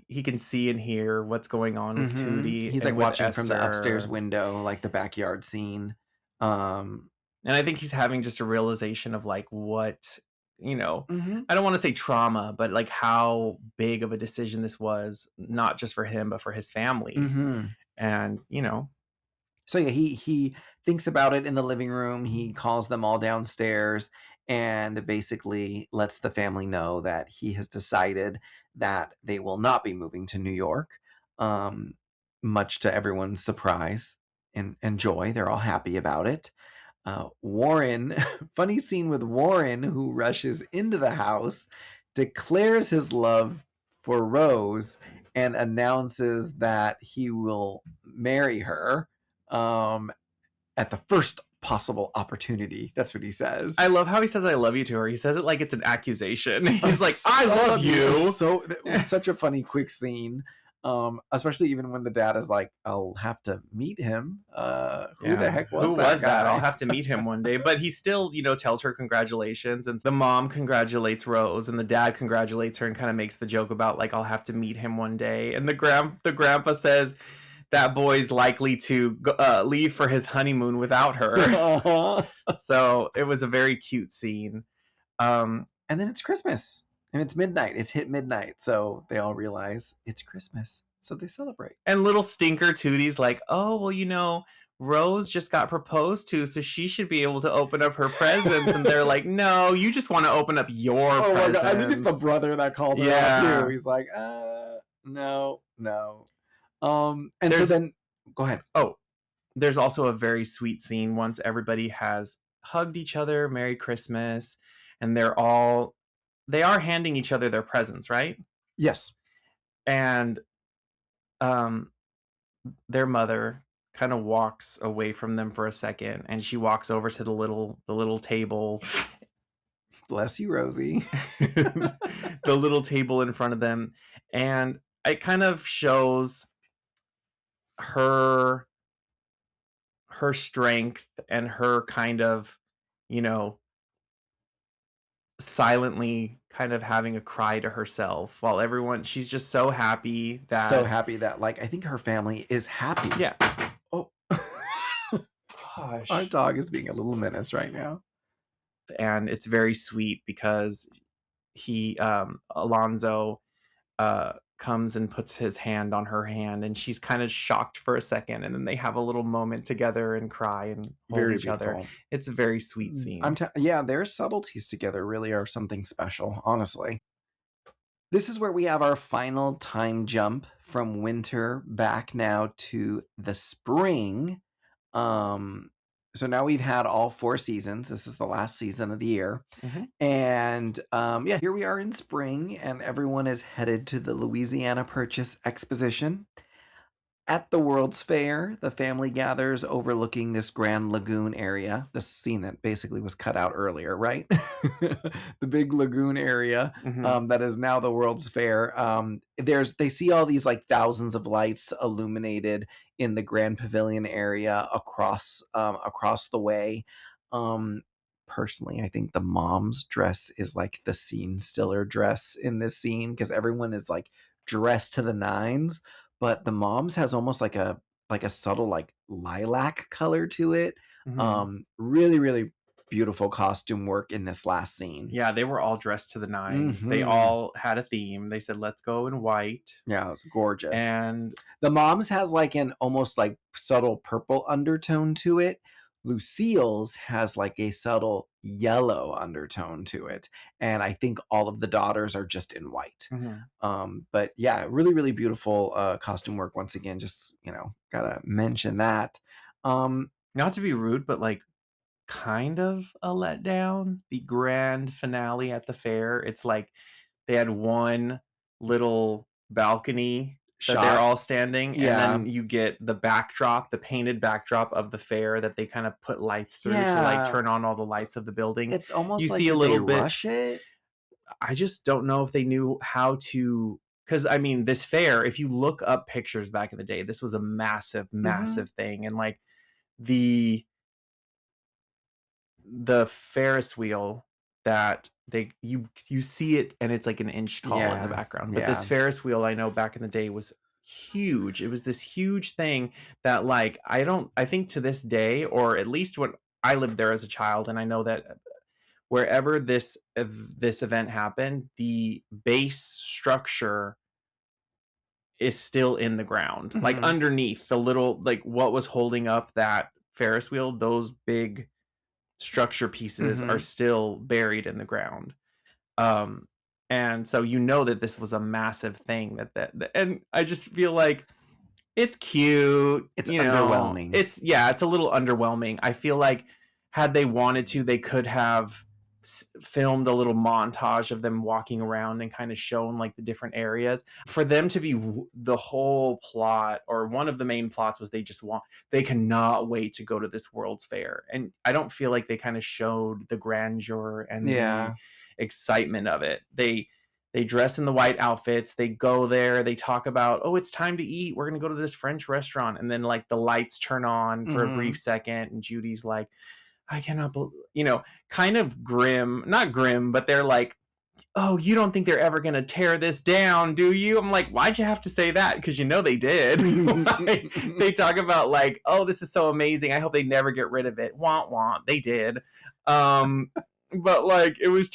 he can see and hear what's going on with Tootie. He's like watching from the upstairs window, like the backyard scene. And I think he's having just a realization of like what, I don't want to say trauma, but like how big of a decision this was, not just for him, but for his family. And, So yeah, he thinks about it in the living room. He calls them all downstairs and basically lets the family know that he has decided that they will not be moving to New York, much to everyone's surprise and joy. They're all happy about it. Warren, funny scene with Warren, who rushes into the house, declares his love for Rose and announces that he will marry her at the first possible opportunity. That's what he says. I love how he says I love you to her. He says it like it's an accusation. He's like, I love you. So it was such a funny quick scene. Especially even when the dad is like, I'll have to meet him. Who the heck was that? I'll have to meet him one day. But he still, tells her congratulations. And the mom congratulates Rose and the dad congratulates her and kind of makes the joke about like, I'll have to meet him one day. And the grandpa says that boy's likely to leave for his honeymoon without her. So it was a very cute scene. And then it's Christmas. And it's midnight. It's hit midnight. So they all realize it's Christmas. So they celebrate. And little stinker Tootie's like, oh, well, Rose just got proposed to, so she should be able to open up her presents. And they're like, no, you just want to open up your presents. My God. I think it's the brother that calls her out too. He's like, no. And so then, go ahead. Oh, there's also a very sweet scene once everybody has hugged each other, Merry Christmas, and they are handing each other their presents, right? Yes. And their mother kind of walks away from them for a second, and she walks over to the little table. Bless you, Rosie. The little table in front of them, and it kind of shows her strength and her kind of, silently kind of having a cry to herself while she's just so happy that like I think her family is happy. Yeah. Oh gosh. Our dog is being a little menace right now. And it's very sweet because Alonzo comes and puts his hand on her hand and she's kind of shocked for a second and then they have a little moment together and cry and hold each other. It's a very sweet scene. Their subtleties together really are something special, honestly. This is where we have our final time jump from winter back now to the spring. So now we've had all 4 seasons. This is the last season of the year. And here we are in spring and everyone is headed to the Louisiana Purchase Exposition. At the World's Fair, the family gathers overlooking this Grand Lagoon area. The scene that basically was cut out earlier, right? The big lagoon area that is now the World's Fair. They see all these like thousands of lights illuminated in the Grand Pavilion area across the way. Personally, I think the mom's dress is like the scene stiller dress in this scene because everyone is like dressed to the nines. But the mom's has almost like a subtle like lilac color to it. Really, really beautiful costume work in this last scene. Yeah, they were all dressed to the nines. They Mhm. all had a theme. They said, let's go in white. Yeah, it was gorgeous. And the mom's has like an almost like subtle purple undertone to it. Lucille's has like a subtle yellow undertone to it. And I think all of the daughters are just in white. But yeah, really, really beautiful costume work. Once again, just, gotta mention that. not to be rude, but like kind of a letdown. The grand finale at the fair, it's like they had one little balcony that they're Shot. all standing, Yeah. and then you get the backdrop, the painted backdrop of the fair that they kind of put lights through to like Yeah. turn on all the lights of the building. It's almost You like see a did little they bit. rush it? I just don't know if they knew how to, because I mean, this fair, if you look up pictures back in the day, this was a massive, massive thing. And like the Ferris wheel that you see it, and it's like an inch tall in the Yeah, background. But this yeah. Ferris wheel, I know back in the day, was huge. It was this huge thing that like I think to this day, or at least when I lived there as a child, and I know that wherever this event happened, the base structure is still in the ground. Like Mhm. underneath the little, like what was holding up that Ferris wheel, those big structure pieces are Mhm. still buried in the ground. And so you know that this was a massive thing that and I just feel like it's cute, It's you know. underwhelming. It's a little underwhelming. I feel like had they wanted to, they could have filmed a little montage of them walking around and kind of shown like the different areas. For them to be the whole plot, or one of the main plots, was they cannot wait to go to this World's Fair. And I don't feel like they kind of showed the grandeur and Yeah. the excitement of it. They dress in the white outfits. They go there. They talk about, oh, it's time to eat. We're going to go to this French restaurant. And then like the lights turn on for a brief second. And Judy's like, I cannot believe, kind of grim, not grim, but they're like, oh, you don't think they're ever going to tear this down, do you? I'm like, why'd you have to say that? Because they did. They talk about like, oh, this is so amazing. I hope they never get rid of it. Want, want. They did. But like, it was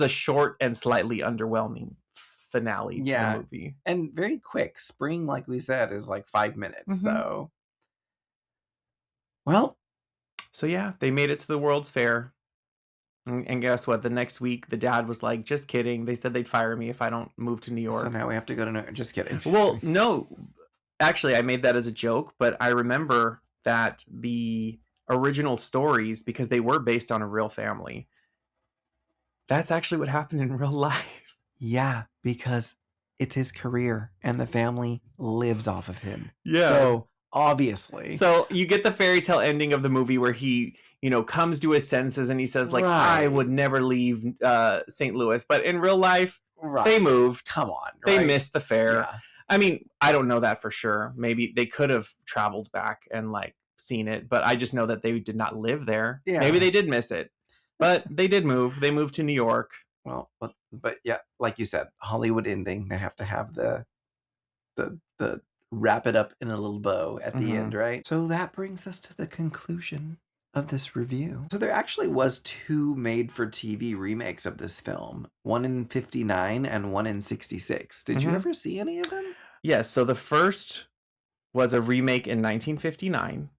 a short and slightly underwhelming finale to the movie. And very quick. Spring, like we said, is like 5 minutes. So, well. So yeah, they made it to the World's Fair. And guess what? The next week, the dad was like, just kidding. They said they'd fire me if I don't move to New York. So now we have to go to New York. Just kidding. Well, no. Actually, I made that as a joke, but I remember that the original stories, because they were based on a real family, that's actually what happened in real life. Yeah, because it's his career and the family lives off of him. Yeah. So obviously. So you get the fairy tale ending of the movie where he, comes to his senses and he says like, I would never leave St. Louis. But in real life, they moved. Come on. They missed the fair. Yeah. I mean, I don't know that for sure. Maybe they could have traveled back and like seen it, but I just know that they did not live there. Yeah. Maybe they did miss it, but they did move. They moved to New York. Well, but yeah, like you said, Hollywood ending. They have to have the wrap it up in a little bow at the end, right? So that brings us to the conclusion of this review. So there actually was 2 made-for-TV remakes of this film, one in 59 and one in 66. Did you ever see any of them? Yes. So the first was a remake in 1959,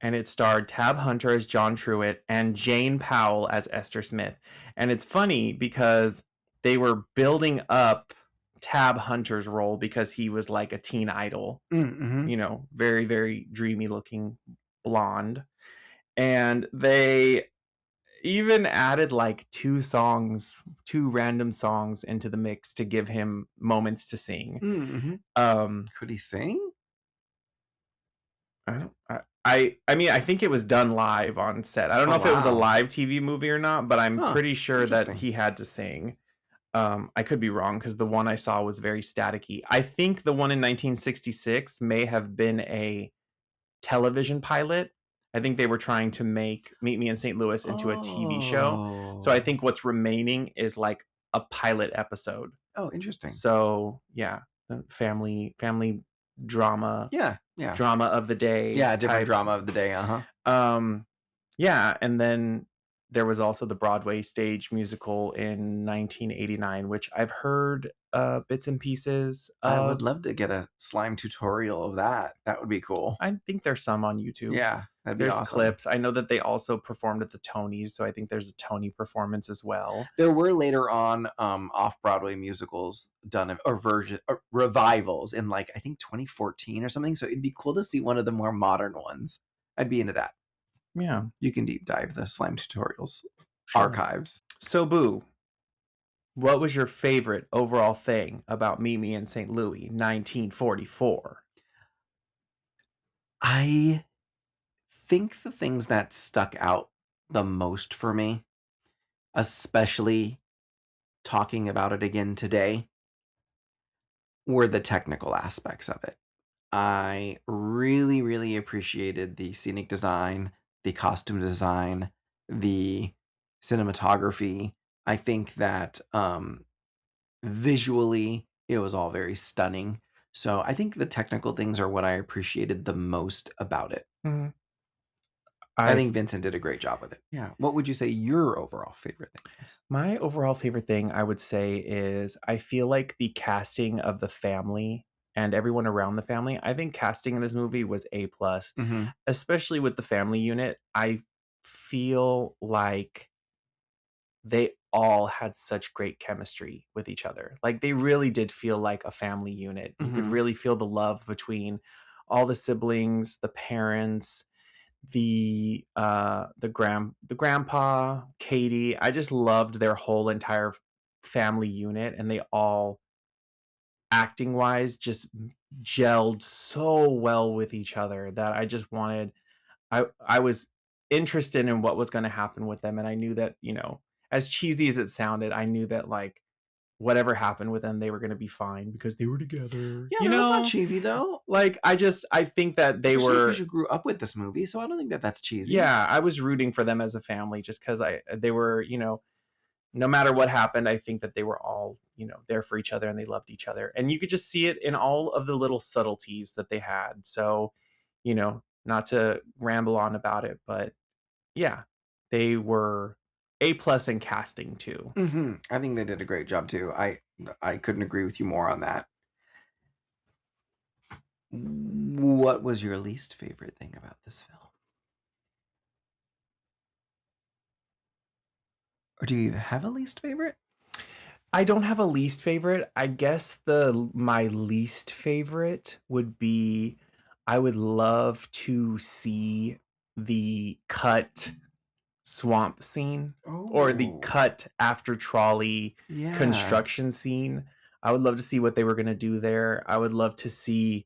and it starred Tab Hunter as John Truitt and Jane Powell as Esther Smith. And it's funny because they were building up Tab Hunter's role because he was like a teen idol, very, very dreamy looking blonde. And they even added like 2 random songs into the mix to give him moments to sing. Could he sing? I mean, I think it was done live on set. I don't know if it was a live TV movie or not, but I'm pretty sure that he had to sing. I could be wrong because the one I saw was very staticky. I think the one in 1966 may have been a television pilot. I think they were trying to make Meet Me in St. Louis into a TV show. So I think what's remaining is like a pilot episode. Oh, interesting. So yeah, family drama. Yeah. Drama of the day. Yeah, different drama of the day. Yeah, and then there was also the Broadway stage musical in 1989, which I've heard bits and pieces I would of. love to get a slime tutorial of that. That would be cool. I think there's some on YouTube. Yeah, that'd be There's awesome. clips. I know that they also performed at the Tonys, so I think there's a Tony performance as well. There were later on off-Broadway musicals done or version or revivals in like I think 2014 or something. So it'd be cool to see one of the more modern ones. I'd be into that. Yeah, You can deep dive the slime tutorials sure. archives. So, Boo, what was your favorite overall thing about Mimi in St. Louis, 1944? I think the things that stuck out the most for me, especially talking about it again today, were the technical aspects of it. I really, really appreciated the scenic design, the costume design, the cinematography. I think that visually it was all very stunning. So I think the technical things are what I appreciated the most about it. Mhm. I I've think Vincent did a great job with it. Yeah. What would you say your overall favorite thing was? My overall favorite thing I would say is I feel like the casting of the family and everyone around the family. I think casting in this movie was A plus, Mm-hmm. especially with the family unit. I feel like they all had such great chemistry with each other. Like they really did feel like a family unit. You could Mm-hmm. really feel the love between all the siblings, the parents, the grandpa, Katie. I just loved their whole entire family unit, and they all acting wise just gelled so well with each other that I just wanted. I was interested in what was going to happen with them, and I knew that, as cheesy as it sounded, I knew that like whatever happened with them, they were going to be fine because they were together. Yeah, no, that's not cheesy though. Like I think that they Especially because were. you grew up with this movie, so I don't think that that's cheesy. Yeah, I was rooting for them as a family just because they were, no matter what happened, I think that they were all, there for each other and they loved each other. And you could just see it in all of the little subtleties that they had. So, not to ramble on about it, but yeah, they were A plus in casting too. Mm-hmm. I think they did a great job too. I couldn't agree with you more on that. What was your least favorite thing about this film? Or do you have a least favorite? I don't have a least favorite. I guess the my least favorite would be I would love to see the cut swamp scene or the Oh, cut after trolley yeah. construction scene. I would love to see what they were going to do there. I would love to see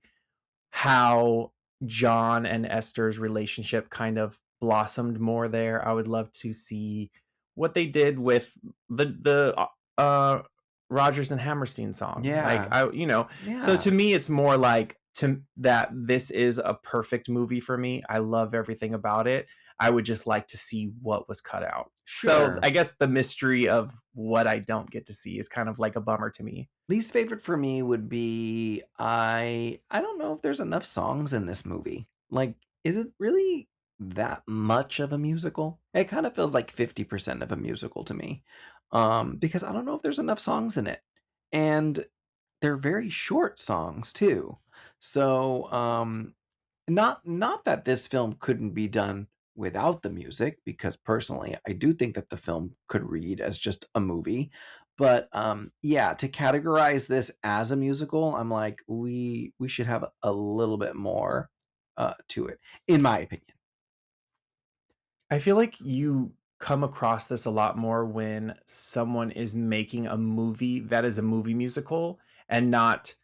how John and Esther's relationship kind of blossomed more there. I would love to see what they did with the Rogers and Hammerstein song. Like Yeah. so Yeah. to me it's more like to that this is a perfect movie for me. I love everything about it. I would just like to see what was cut out. So Sure. I guess the mystery of what I don't get to see is kind of like a bummer to me. Least favorite for me would be I don't know if there's enough songs in this movie. Like, is it really that much of a musical? It kind of feels like 50% of a musical to me. Because I don't know if there's enough songs in it. And they're very short songs too. So, not that this film couldn't be done without the music, because personally I do think that the film could read as just a movie. But yeah, to categorize this as a musical, I'm like, we should have a little bit more to it, in my opinion. I feel like you come across this a lot more when someone is making a movie that is a movie musical and not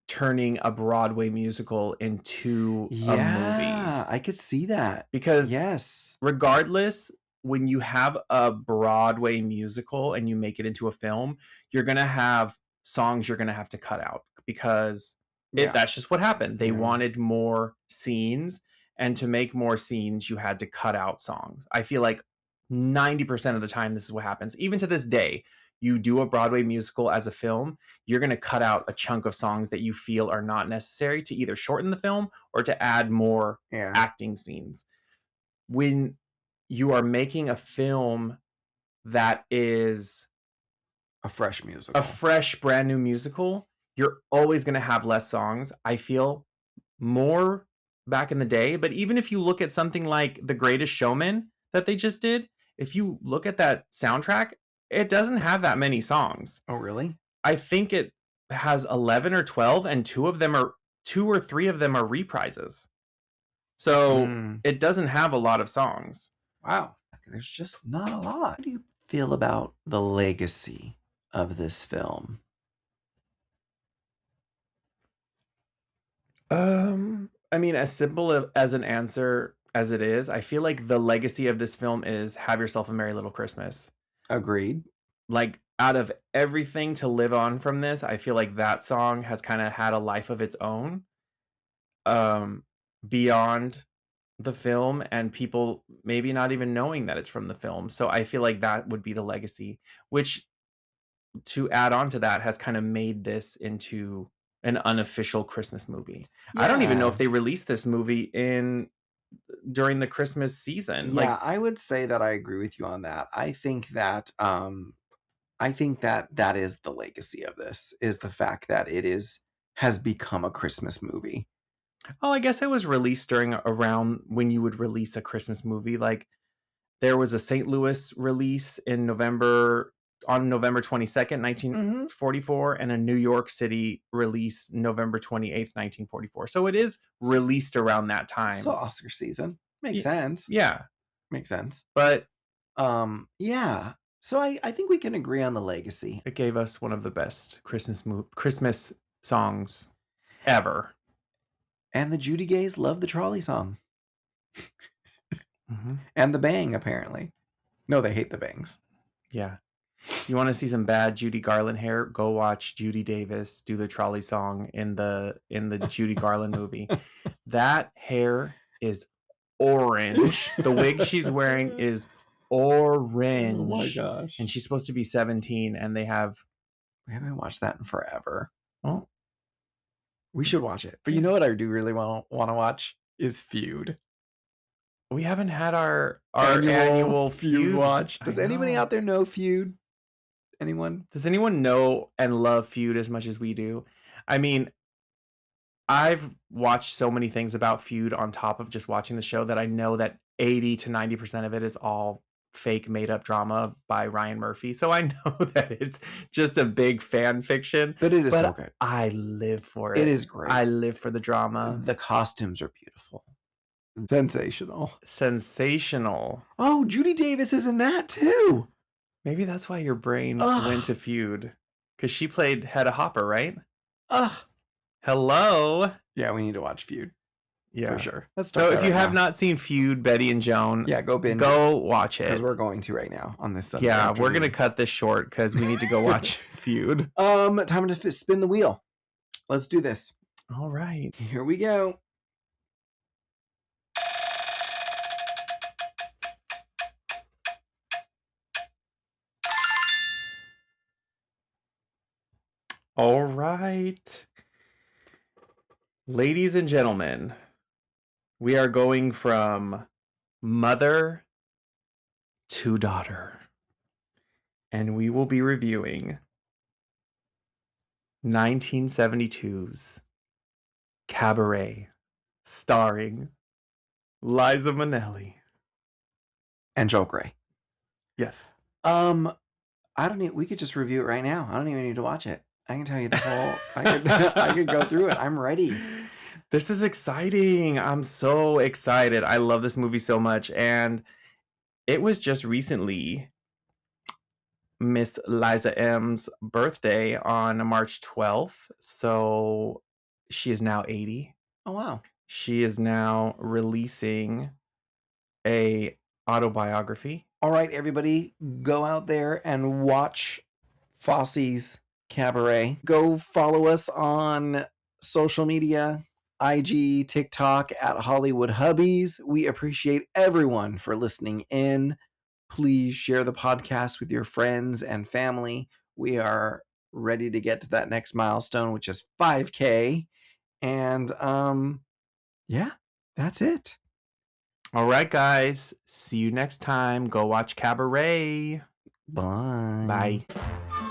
turning a Broadway musical into a movie. Yeah, I could see that. Because Yes. regardless, when you have a Broadway musical and you make it into a film, you're going to have songs you're going to have to cut out because Yeah. that's just what happened. They Yeah. wanted more scenes, and to make more scenes, you had to cut out songs. I feel like 90% of the time, this is what happens. Even to this day, you do a Broadway musical as a film, you're going to cut out a chunk of songs that you feel are not necessary to either shorten the film or to add more Yeah. acting scenes. when you are making a film that is a fresh musical, a fresh, brand new musical, you're always going to have less songs. I feel more back in the day. But even if you look at something like The Greatest Showman that they just did, if you look at that soundtrack, it doesn't have that many songs. Oh, really? I think it has 11 or 12, and two or three of them are reprises. So it doesn't have a lot of songs. Wow. There's just not a lot. How do you feel about the legacy of this film? I mean, as simple as an answer as it is, I feel like the legacy of this film is Have Yourself a Merry Little Christmas. Agreed. Like, out of everything to live on from this, I feel like that song has kind of had a life of its own, beyond the film, and people maybe not even knowing that it's from the film. So I feel like that would be the legacy, which, to add on to that, has kind of made this into an unofficial Christmas movie. I don't even know if they released this movie during the Christmas season. Yeah, like, I would say that I agree with you on that. I think that that is the legacy of this, is the fact that it has become a Christmas movie. Oh, I guess it was released around when you would release a Christmas movie. Like, there was a St. Louis release on November 22nd, 1944, and a New York City release November 28th, 1944. So it is released around that time. So Oscar season. Makes sense. Yeah. Makes sense. But yeah. So I think we can agree on the legacy. It gave us one of the best Christmas songs ever. And the Judy gays love the trolley song. And the bang, apparently. No, they hate the bangs. Yeah. You want to see some bad Judy Garland hair? Go watch Judy Davis do the trolley song in the Judy Garland movie. That hair is orange. The wig she's wearing is orange. Oh my gosh. And she's supposed to be 17, and we haven't watched that in forever. Oh. We should watch it. But you know what I do really want to watch is Feud. We haven't had our annual Feud watch. Does anybody out there know Feud? Anyone? Does anyone know and love Feud as much as we do? I mean, I've watched so many things about Feud on top of just watching the show that I know that 80 to 90% of it is all fake made up drama by Ryan Murphy. So I know that it's just a big fan fiction. But it is so good. I live for it. It is great. I live for the drama. The costumes are beautiful. Sensational. Oh, Judy Davis is in that too. Maybe that's why your brain went to Feud. Because she played Hedda Hopper, right? Hello. Yeah, we need to watch Feud. Yeah, for sure. So if you have not seen Feud, Betty and Joan, go watch it. Because we're going to right now on this Sunday. Yeah, we're going to cut this short because we need to go watch Feud. Time to spin the wheel. Let's do this. All right. Here we go. All right. Ladies and gentlemen, we are going from mother to daughter. And we will be reviewing 1972's Cabaret, starring Liza Minnelli and Joel Grey. Yes. We could just review it right now. I don't even need to watch it. I can tell you the whole. I could go through it. I'm ready. This is exciting. I'm so excited. I love this movie so much, and it was just recently Miss Liza M's birthday on March 12th. So she is now 80. Oh, wow. She is now releasing a autobiography. All right, everybody, go out there and watch Fosse's Cabaret. Go follow us on social media, IG, TikTok at Hollywood Hubbies. We appreciate everyone for listening in. Please share the podcast with your friends and family. We are ready to get to that next milestone, which is 5K. And yeah, that's it. All right, guys. See you next time. Go watch Cabaret. Bye. Bye.